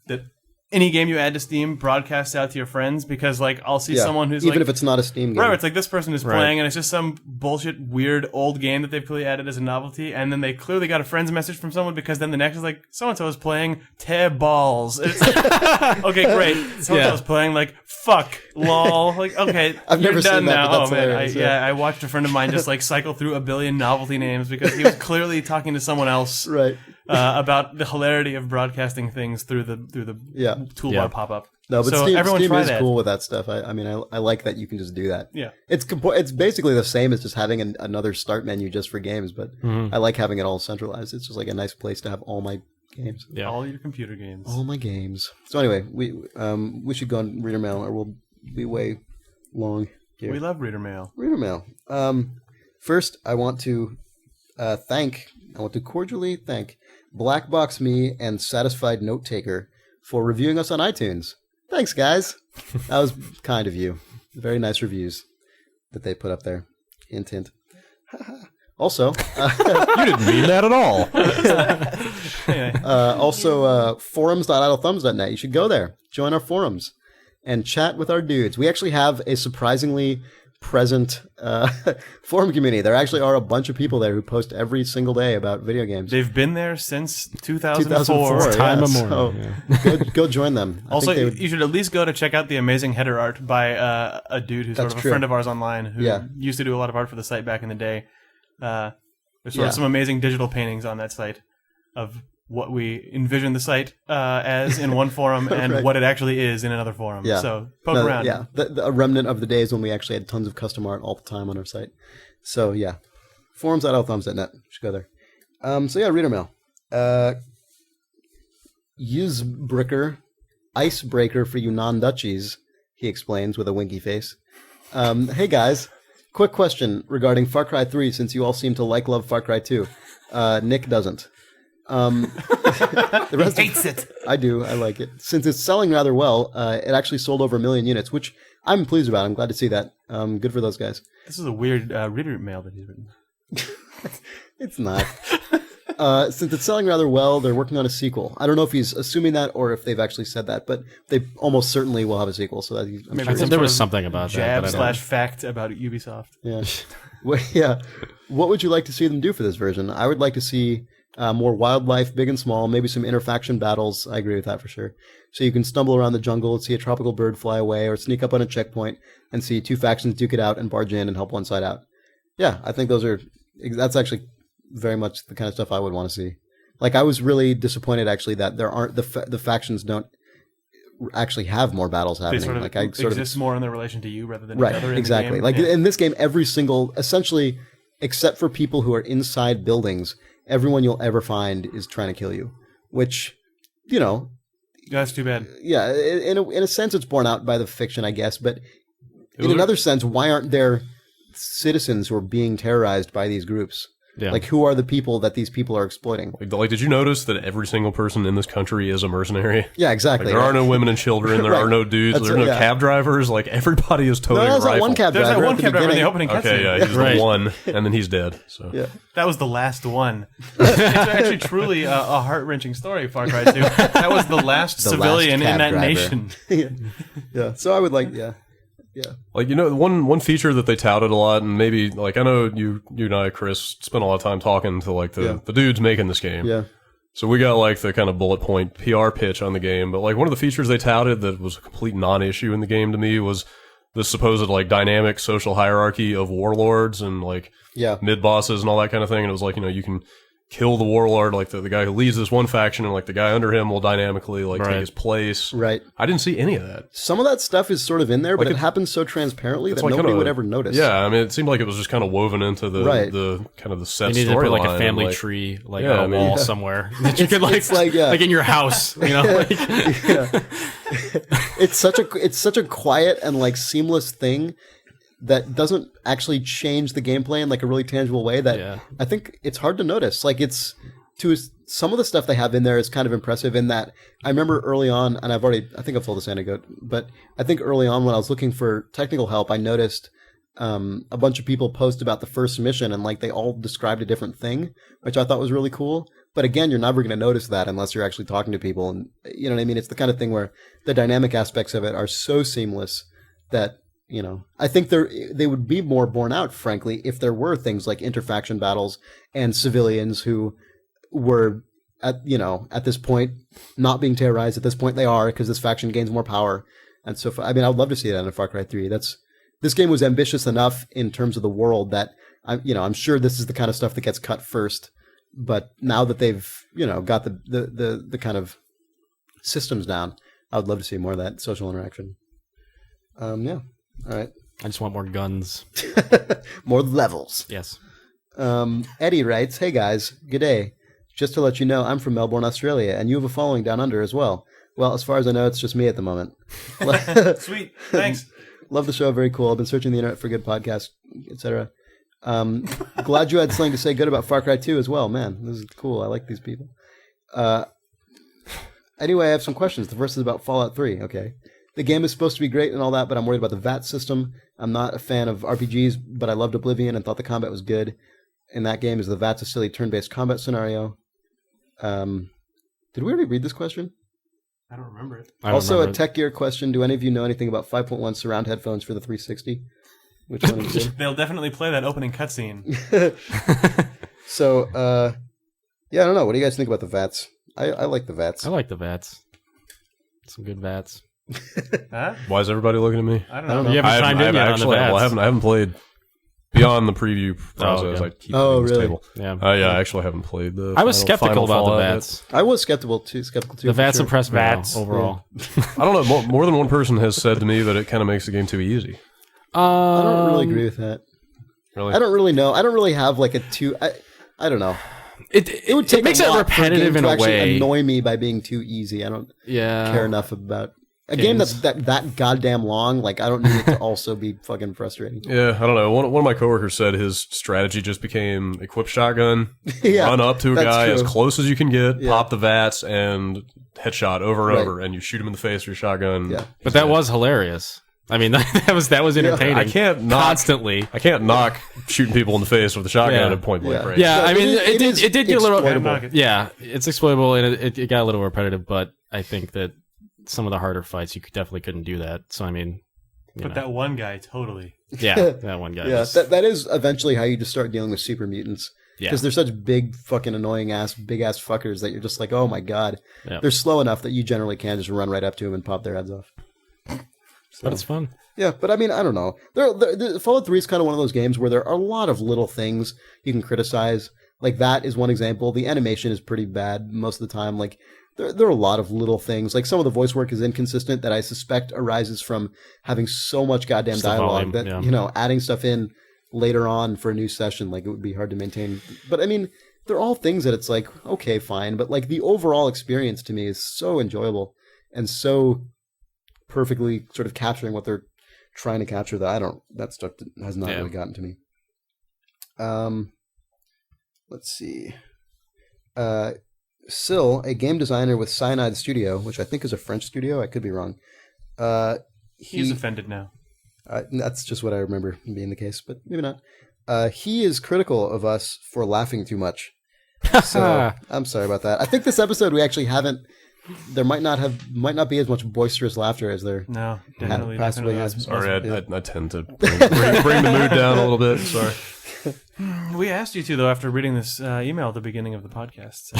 [SPEAKER 1] that any game you add to Steam broadcasts out to your friends, because I'll see someone who's
[SPEAKER 2] even if it's not a Steam game.
[SPEAKER 1] Right, it's like this person is playing and it's just some bullshit weird old game that they've clearly added as a novelty, and then they clearly got a friend's message from someone, because then the next is like, so-and-so is playing Te Balls. It's like, okay, great. So-and-so is playing fuck, lol. Like, okay,
[SPEAKER 2] I've never
[SPEAKER 1] done
[SPEAKER 2] seen that,
[SPEAKER 1] now.
[SPEAKER 2] but that's hilarious,
[SPEAKER 1] I watched a friend of mine just cycle through a billion novelty names because he was clearly talking to someone else.
[SPEAKER 2] Right.
[SPEAKER 1] About the hilarity of broadcasting things through the toolbar pop-up.
[SPEAKER 2] No, but
[SPEAKER 1] so
[SPEAKER 2] Steam is
[SPEAKER 1] that.
[SPEAKER 2] cool with that stuff. I mean, I like that you can just do that.
[SPEAKER 1] Yeah,
[SPEAKER 2] it's basically the same as just having another start menu just for games, but I like having it all centralized. It's just like a nice place to have all my games.
[SPEAKER 1] Yeah, all your computer games.
[SPEAKER 2] All my games. So anyway, we should go on reader mail, or we'll be way long here.
[SPEAKER 1] We love reader mail.
[SPEAKER 2] Reader mail. First, I want to cordially thank Black Box Me and Satisfied Note Taker for reviewing us on iTunes. Thanks, guys. That was kind of you. Very nice reviews that they put up there. Hint, hint. Also,
[SPEAKER 4] you didn't mean that at all.
[SPEAKER 2] Also, forums.idlethumbs.net. You should go there. Join our forums and chat with our dudes. We actually have a surprisingly present forum community. There actually are a bunch of people there who post every single day about video games.
[SPEAKER 1] They've been there since 2004.
[SPEAKER 2] Time immemorial. So go join them.
[SPEAKER 1] Also, you should at least go to check out the amazing header art by a dude who's sort of a friend of ours online who used to do a lot of art for the site back in the day. There's sort of some amazing digital paintings on that site of what we envision the site as in one forum and what it actually is in another forum. Yeah. So poke around.
[SPEAKER 2] Yeah, a remnant of the days when we actually had tons of custom art all the time on our site. So yeah, forums.idlethumbs.net. You should go there. So yeah, reader mail. Icebreaker for you non-Dutchies, he explains with a winky face. Hey guys, quick question regarding Far Cry 3, since you all seem to love Far Cry 2. Nick doesn't. The rest
[SPEAKER 1] he hates it.
[SPEAKER 2] I do. I like it. Since it's selling rather well, it actually sold over 1 million units, which I'm pleased about. I'm glad to see that. Good for those guys.
[SPEAKER 1] This is a weird reader mail that he's written.
[SPEAKER 2] It's not. Since it's selling rather well, they're working on a sequel. I don't know if he's assuming that or if they've actually said that, but they almost certainly will have a sequel. So that
[SPEAKER 3] I think there was something about
[SPEAKER 1] jab
[SPEAKER 3] that.
[SPEAKER 1] Jab / fact about Ubisoft.
[SPEAKER 2] Yeah. Well, yeah. What would you like to see them do for this version? I would like to see more wildlife, big and small, maybe some interfaction battles. I agree with that for sure. So you can stumble around the jungle, see a tropical bird fly away, or sneak up on a checkpoint and see two factions duke it out and barge in and help one side out. Yeah, I think that's actually very much the kind of stuff I would want to see. Like, I was really disappointed actually that there aren't the factions don't actually have more battles happening.
[SPEAKER 1] They exist more in their relation to you rather than
[SPEAKER 2] right,
[SPEAKER 1] each other.
[SPEAKER 2] Exactly. Like in this game, every single, essentially, except for people who are inside buildings, everyone you'll ever find is trying to kill you. Which,
[SPEAKER 1] that's too bad.
[SPEAKER 2] Yeah, in a sense, it's borne out by the fiction, I guess. But in another sense, why aren't there citizens who are being terrorized by these groups? Yeah. Like, who are the people that these people are exploiting?
[SPEAKER 4] Like, did you notice that every single person in this country is a mercenary?
[SPEAKER 2] Yeah, exactly.
[SPEAKER 4] Like, there are no women and children. There are no dudes. There's no cab drivers. Like, everybody is totally rifled.
[SPEAKER 2] There's one cab driver.
[SPEAKER 1] There's that one cab driver in the opening cutscene.
[SPEAKER 4] Okay, yeah, he's the one, and then he's dead. So
[SPEAKER 2] yeah.
[SPEAKER 1] That was the last one. It's actually truly a heart-wrenching story, Far Cry 2. That was the last civilian in that nation.
[SPEAKER 2] Yeah. So I would like, yeah.
[SPEAKER 4] Like, one feature that they touted a lot, and maybe, like, I know you and I, Chris, spent a lot of time talking to, like, the dudes making this game.
[SPEAKER 2] Yeah.
[SPEAKER 4] So we got, like, the kind of bullet point PR pitch on the game, but, like, one of the features they touted that was a complete non-issue in the game to me was the supposed, like, dynamic social hierarchy of warlords and, like, mid-bosses and all that kind of thing. And it was like, you can kill the warlord, like the guy who leads this one faction, and like the guy under him will dynamically take his place.
[SPEAKER 2] Right.
[SPEAKER 4] I didn't see any of that.
[SPEAKER 2] Some of that stuff is sort of in there, but it happens so transparently that nobody would ever notice.
[SPEAKER 4] Yeah, I mean, it seemed like it was just kind of woven into the kind of the set storyline.
[SPEAKER 3] You need to put like a family tree, like on a wall somewhere that you could like in your house.
[SPEAKER 2] It's such a quiet and like seamless thing that doesn't actually change the gameplay in like a really tangible way that I think it's hard to notice. Like some of the stuff they have in there is kind of impressive in that I remember early on, and I think I've told this anecdote, but I think early on when I was looking for technical help, I noticed a bunch of people post about the first mission and like they all described a different thing, which I thought was really cool. But again, you're never going to notice that unless you're actually talking to people. And you know what I mean? It's the kind of thing where the dynamic aspects of it are so seamless that I think they would be more borne out, frankly, if there were things like interfaction battles and civilians who were at this point not being terrorized. At this point, they are, because this faction gains more power. And so, I mean, I would love to see that in Far Cry 3. This game was ambitious enough in terms of the world that I'm sure this is the kind of stuff that gets cut first. But now that they've got the kind of systems down, I would love to see more of that social interaction. Yeah. All right.
[SPEAKER 3] I just want more guns.
[SPEAKER 2] More levels.
[SPEAKER 3] Yes.
[SPEAKER 2] Eddie writes, "Hey guys, g'day. Just to let you know, I'm from Melbourne, Australia, and you have a following down under as well. Well, as far as I know, it's just me at the moment."
[SPEAKER 1] Sweet. Thanks.
[SPEAKER 2] Love the show. Very cool. I've been searching the internet for good podcasts, etc. Glad you had something to say good about Far Cry 2 as well. Man, this is cool. I like these people. Anyway, I have some questions. The first is about Fallout 3. Okay. The game is supposed to be great and all that, but I'm worried about the V.A.T.S system. I'm not a fan of RPGs, but I loved Oblivion and thought the combat was good. In that game, is the V.A.T.S a silly turn-based combat scenario? Did we already read this question?
[SPEAKER 1] I don't remember it.
[SPEAKER 2] Also, a Tech Gear question. Do any of you know anything about 5.1 surround headphones for the 360? Which one is it?
[SPEAKER 1] They'll definitely play that opening cutscene.
[SPEAKER 2] So, yeah, I don't know. What do you guys think about the V.A.T.S? I like the V.A.T.S.
[SPEAKER 3] I like the V.A.T.S. Some good V.A.T.S.
[SPEAKER 4] Huh? Why is everybody looking at me?
[SPEAKER 1] I don't know.
[SPEAKER 3] You haven't chimed in yet on the V.A.T.S.
[SPEAKER 4] Well, I haven't played beyond the preview process. I keep
[SPEAKER 2] really?
[SPEAKER 4] This table.
[SPEAKER 3] Yeah.
[SPEAKER 4] I actually haven't played the.
[SPEAKER 3] I was skeptical about the V.A.T.S.
[SPEAKER 2] I was skeptical too.
[SPEAKER 3] The V.A.T.S impressed me overall.
[SPEAKER 2] Yeah.
[SPEAKER 4] I don't know. More than one person has said to me that it kind of makes the game too easy.
[SPEAKER 2] I don't really agree with that.
[SPEAKER 4] Really?
[SPEAKER 2] I don't really know. I don't really have like a two. I don't know. It would take
[SPEAKER 3] makes it repetitive in a way.
[SPEAKER 2] Annoy me by being too easy. I don't care enough about a game that's that goddamn long. Like, I don't need it to also be fucking frustrating.
[SPEAKER 4] Yeah, I don't know. One of my coworkers said his strategy just became equip shotgun, run up to a guy as close as you can get, pop the V.A.T.s, and headshot over and over, and you shoot him in the face with your shotgun.
[SPEAKER 3] Yeah, but that was hilarious. I mean, that was entertaining. I can't
[SPEAKER 4] knock shooting people in the face with a shotgun at point blank range.
[SPEAKER 3] Yeah, I mean, it did get a little. Yeah, it's exploitable and it got a little repetitive. But I think that some of the harder fights, you definitely couldn't do that. So I mean,
[SPEAKER 1] but that one guy totally.
[SPEAKER 3] Yeah, that one guy.
[SPEAKER 2] Yeah, that is eventually how you just start dealing with super mutants. Because they're such big, fucking annoying big ass fuckers that you're just like, oh my god, they're slow enough that you generally can just run right up to them and pop their heads off.
[SPEAKER 3] So, but it's fun.
[SPEAKER 2] Yeah, but I mean, I don't know. Fallout 3 is kind of one of those games where there are a lot of little things you can criticize. Like, that is one example. The animation is pretty bad most of the time. Like, there are a lot of little things. Like, some of the voice work is inconsistent that I suspect arises from having so much goddamn dialogue that, you know, adding stuff in later on for a new session, like, it would be hard to maintain. But, I mean, they're all things that it's like, okay, fine. But, like, the overall experience to me is so enjoyable and so perfectly sort of capturing what they're trying to capture that stuff has not really gotten to me. Let's see. Syl, a game designer with Cyanide Studio, which I think is a French studio. I could be wrong.
[SPEAKER 1] He's offended now.
[SPEAKER 2] That's just what I remember being the case, but maybe not. He is critical of us for laughing too much. So I'm sorry about that. I think this episode we actually haven't. There might not be as much boisterous laughter as there possibly has.
[SPEAKER 4] Sorry, I tend to bring the mood down a little bit. Sorry.
[SPEAKER 1] We asked you to, though, after reading this email at the beginning of the podcast. So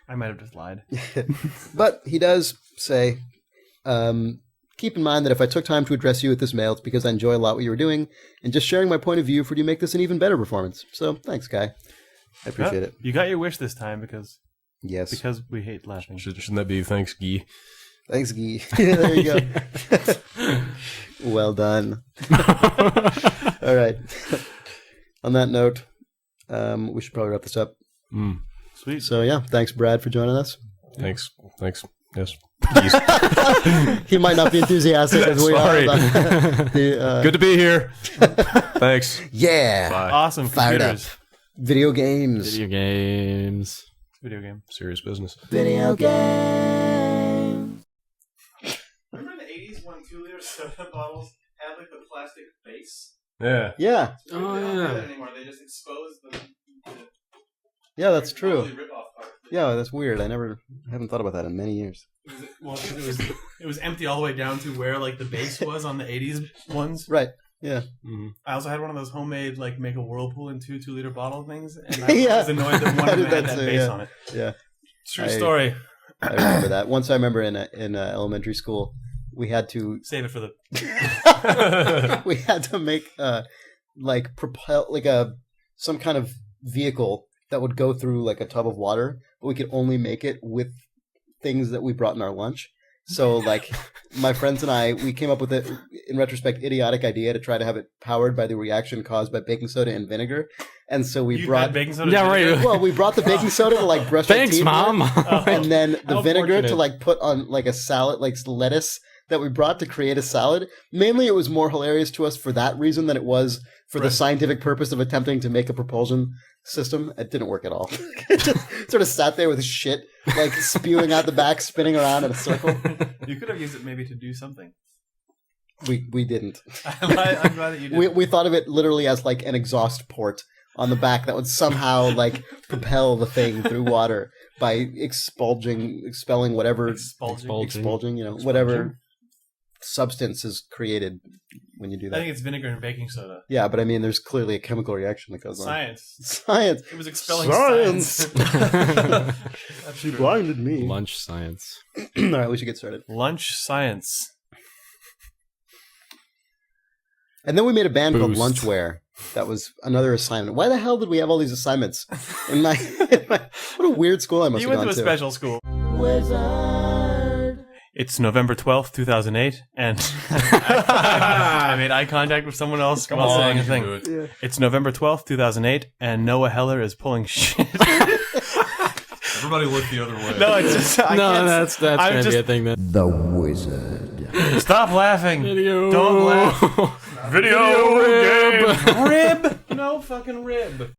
[SPEAKER 1] I might have just lied.
[SPEAKER 2] But he does say, keep in mind that if I took time to address you with this mail, it's because I enjoy a lot what you were doing, and just sharing my point of view for you make this an even better performance. So thanks, Guy. I appreciate it.
[SPEAKER 1] You got your wish this time because...
[SPEAKER 2] Yes.
[SPEAKER 1] Because we hate laughing.
[SPEAKER 4] Shouldn't that be thanks, Guy?
[SPEAKER 2] Thanks, Guy. There you go. Well done. All right. On that note, we should probably wrap this up.
[SPEAKER 1] Sweet.
[SPEAKER 2] So, yeah, thanks, Brad, for joining us.
[SPEAKER 4] Thanks. Yes.
[SPEAKER 2] He might not be enthusiastic as we are.
[SPEAKER 4] Good to be here. Thanks.
[SPEAKER 2] Yeah.
[SPEAKER 4] Bye.
[SPEAKER 1] Awesome.
[SPEAKER 2] Fired up. Video games.
[SPEAKER 1] Video game.
[SPEAKER 4] Serious business.
[SPEAKER 2] Video game.
[SPEAKER 1] Remember in the 80s when 2-liter soda bottles had like the plastic base?
[SPEAKER 4] Yeah.
[SPEAKER 2] Yeah.
[SPEAKER 1] They don't do that anymore. They just expose the
[SPEAKER 2] yeah, that's true.
[SPEAKER 1] Rip-off part.
[SPEAKER 2] Yeah, that's weird. I haven't thought about that in many years.
[SPEAKER 1] It was empty all the way down to where like the base was on the 80s ones.
[SPEAKER 2] Right. Yeah.
[SPEAKER 1] Mm-hmm. I also had one of those homemade like make a whirlpool in 2-liter bottle things, and I was annoyed that one of them had that base on it.
[SPEAKER 2] Yeah.
[SPEAKER 1] True story.
[SPEAKER 2] I remember that. Once I remember in elementary school, we had to
[SPEAKER 1] save it for the.
[SPEAKER 2] We had to make some kind of vehicle that would go through like a tub of water, but we could only make it with things that we brought in our lunch. So, like, my friends and I, we came up with it, in retrospect, idiotic idea to try to have it powered by the reaction caused by baking soda and vinegar. And so we brought
[SPEAKER 1] baking soda.
[SPEAKER 3] Yeah, right.
[SPEAKER 2] Well, we brought the baking soda to like brush our teeth.
[SPEAKER 3] Thanks, Mom.
[SPEAKER 2] And then the vinegar to like put on like a salad, like lettuce that we brought to create a salad. Mainly, it was more hilarious to us for that reason than it was for the scientific purpose of attempting to make a propulsion system. It didn't work at all. It just sort of sat there with shit like spewing out the back, spinning around in a circle.
[SPEAKER 1] You could have used it maybe to do something.
[SPEAKER 2] We didn't.
[SPEAKER 1] I'm glad that you did.
[SPEAKER 2] We thought of it literally as like an exhaust port on the back that would somehow like propel the thing through water by expelling whatever expulging, whatever substance is created when you do that.
[SPEAKER 1] I think it's vinegar and baking soda.
[SPEAKER 2] Yeah, but I mean, there's clearly a chemical reaction that goes on. Science.
[SPEAKER 1] It was expelling science.
[SPEAKER 2] She blinded me.
[SPEAKER 3] Lunch science.
[SPEAKER 2] All right, we should get started.
[SPEAKER 1] Lunch science.
[SPEAKER 2] And then we made a band called Lunchware. That was another assignment. Why the hell did we have all these assignments? What a weird school I must have gone to.
[SPEAKER 1] You went to a special school.
[SPEAKER 2] Wizard.
[SPEAKER 1] It's November 12th, 2008, and I made eye contact with someone else while saying a thing. Yeah. It's November 12th, 2008, and Noah Heller is pulling shit.
[SPEAKER 4] Everybody look the other way.
[SPEAKER 1] No, it's just...
[SPEAKER 3] that's going to be a thing then.
[SPEAKER 2] The Wizard.
[SPEAKER 1] Stop laughing. Don't laugh. Video game. Rib. No fucking rib.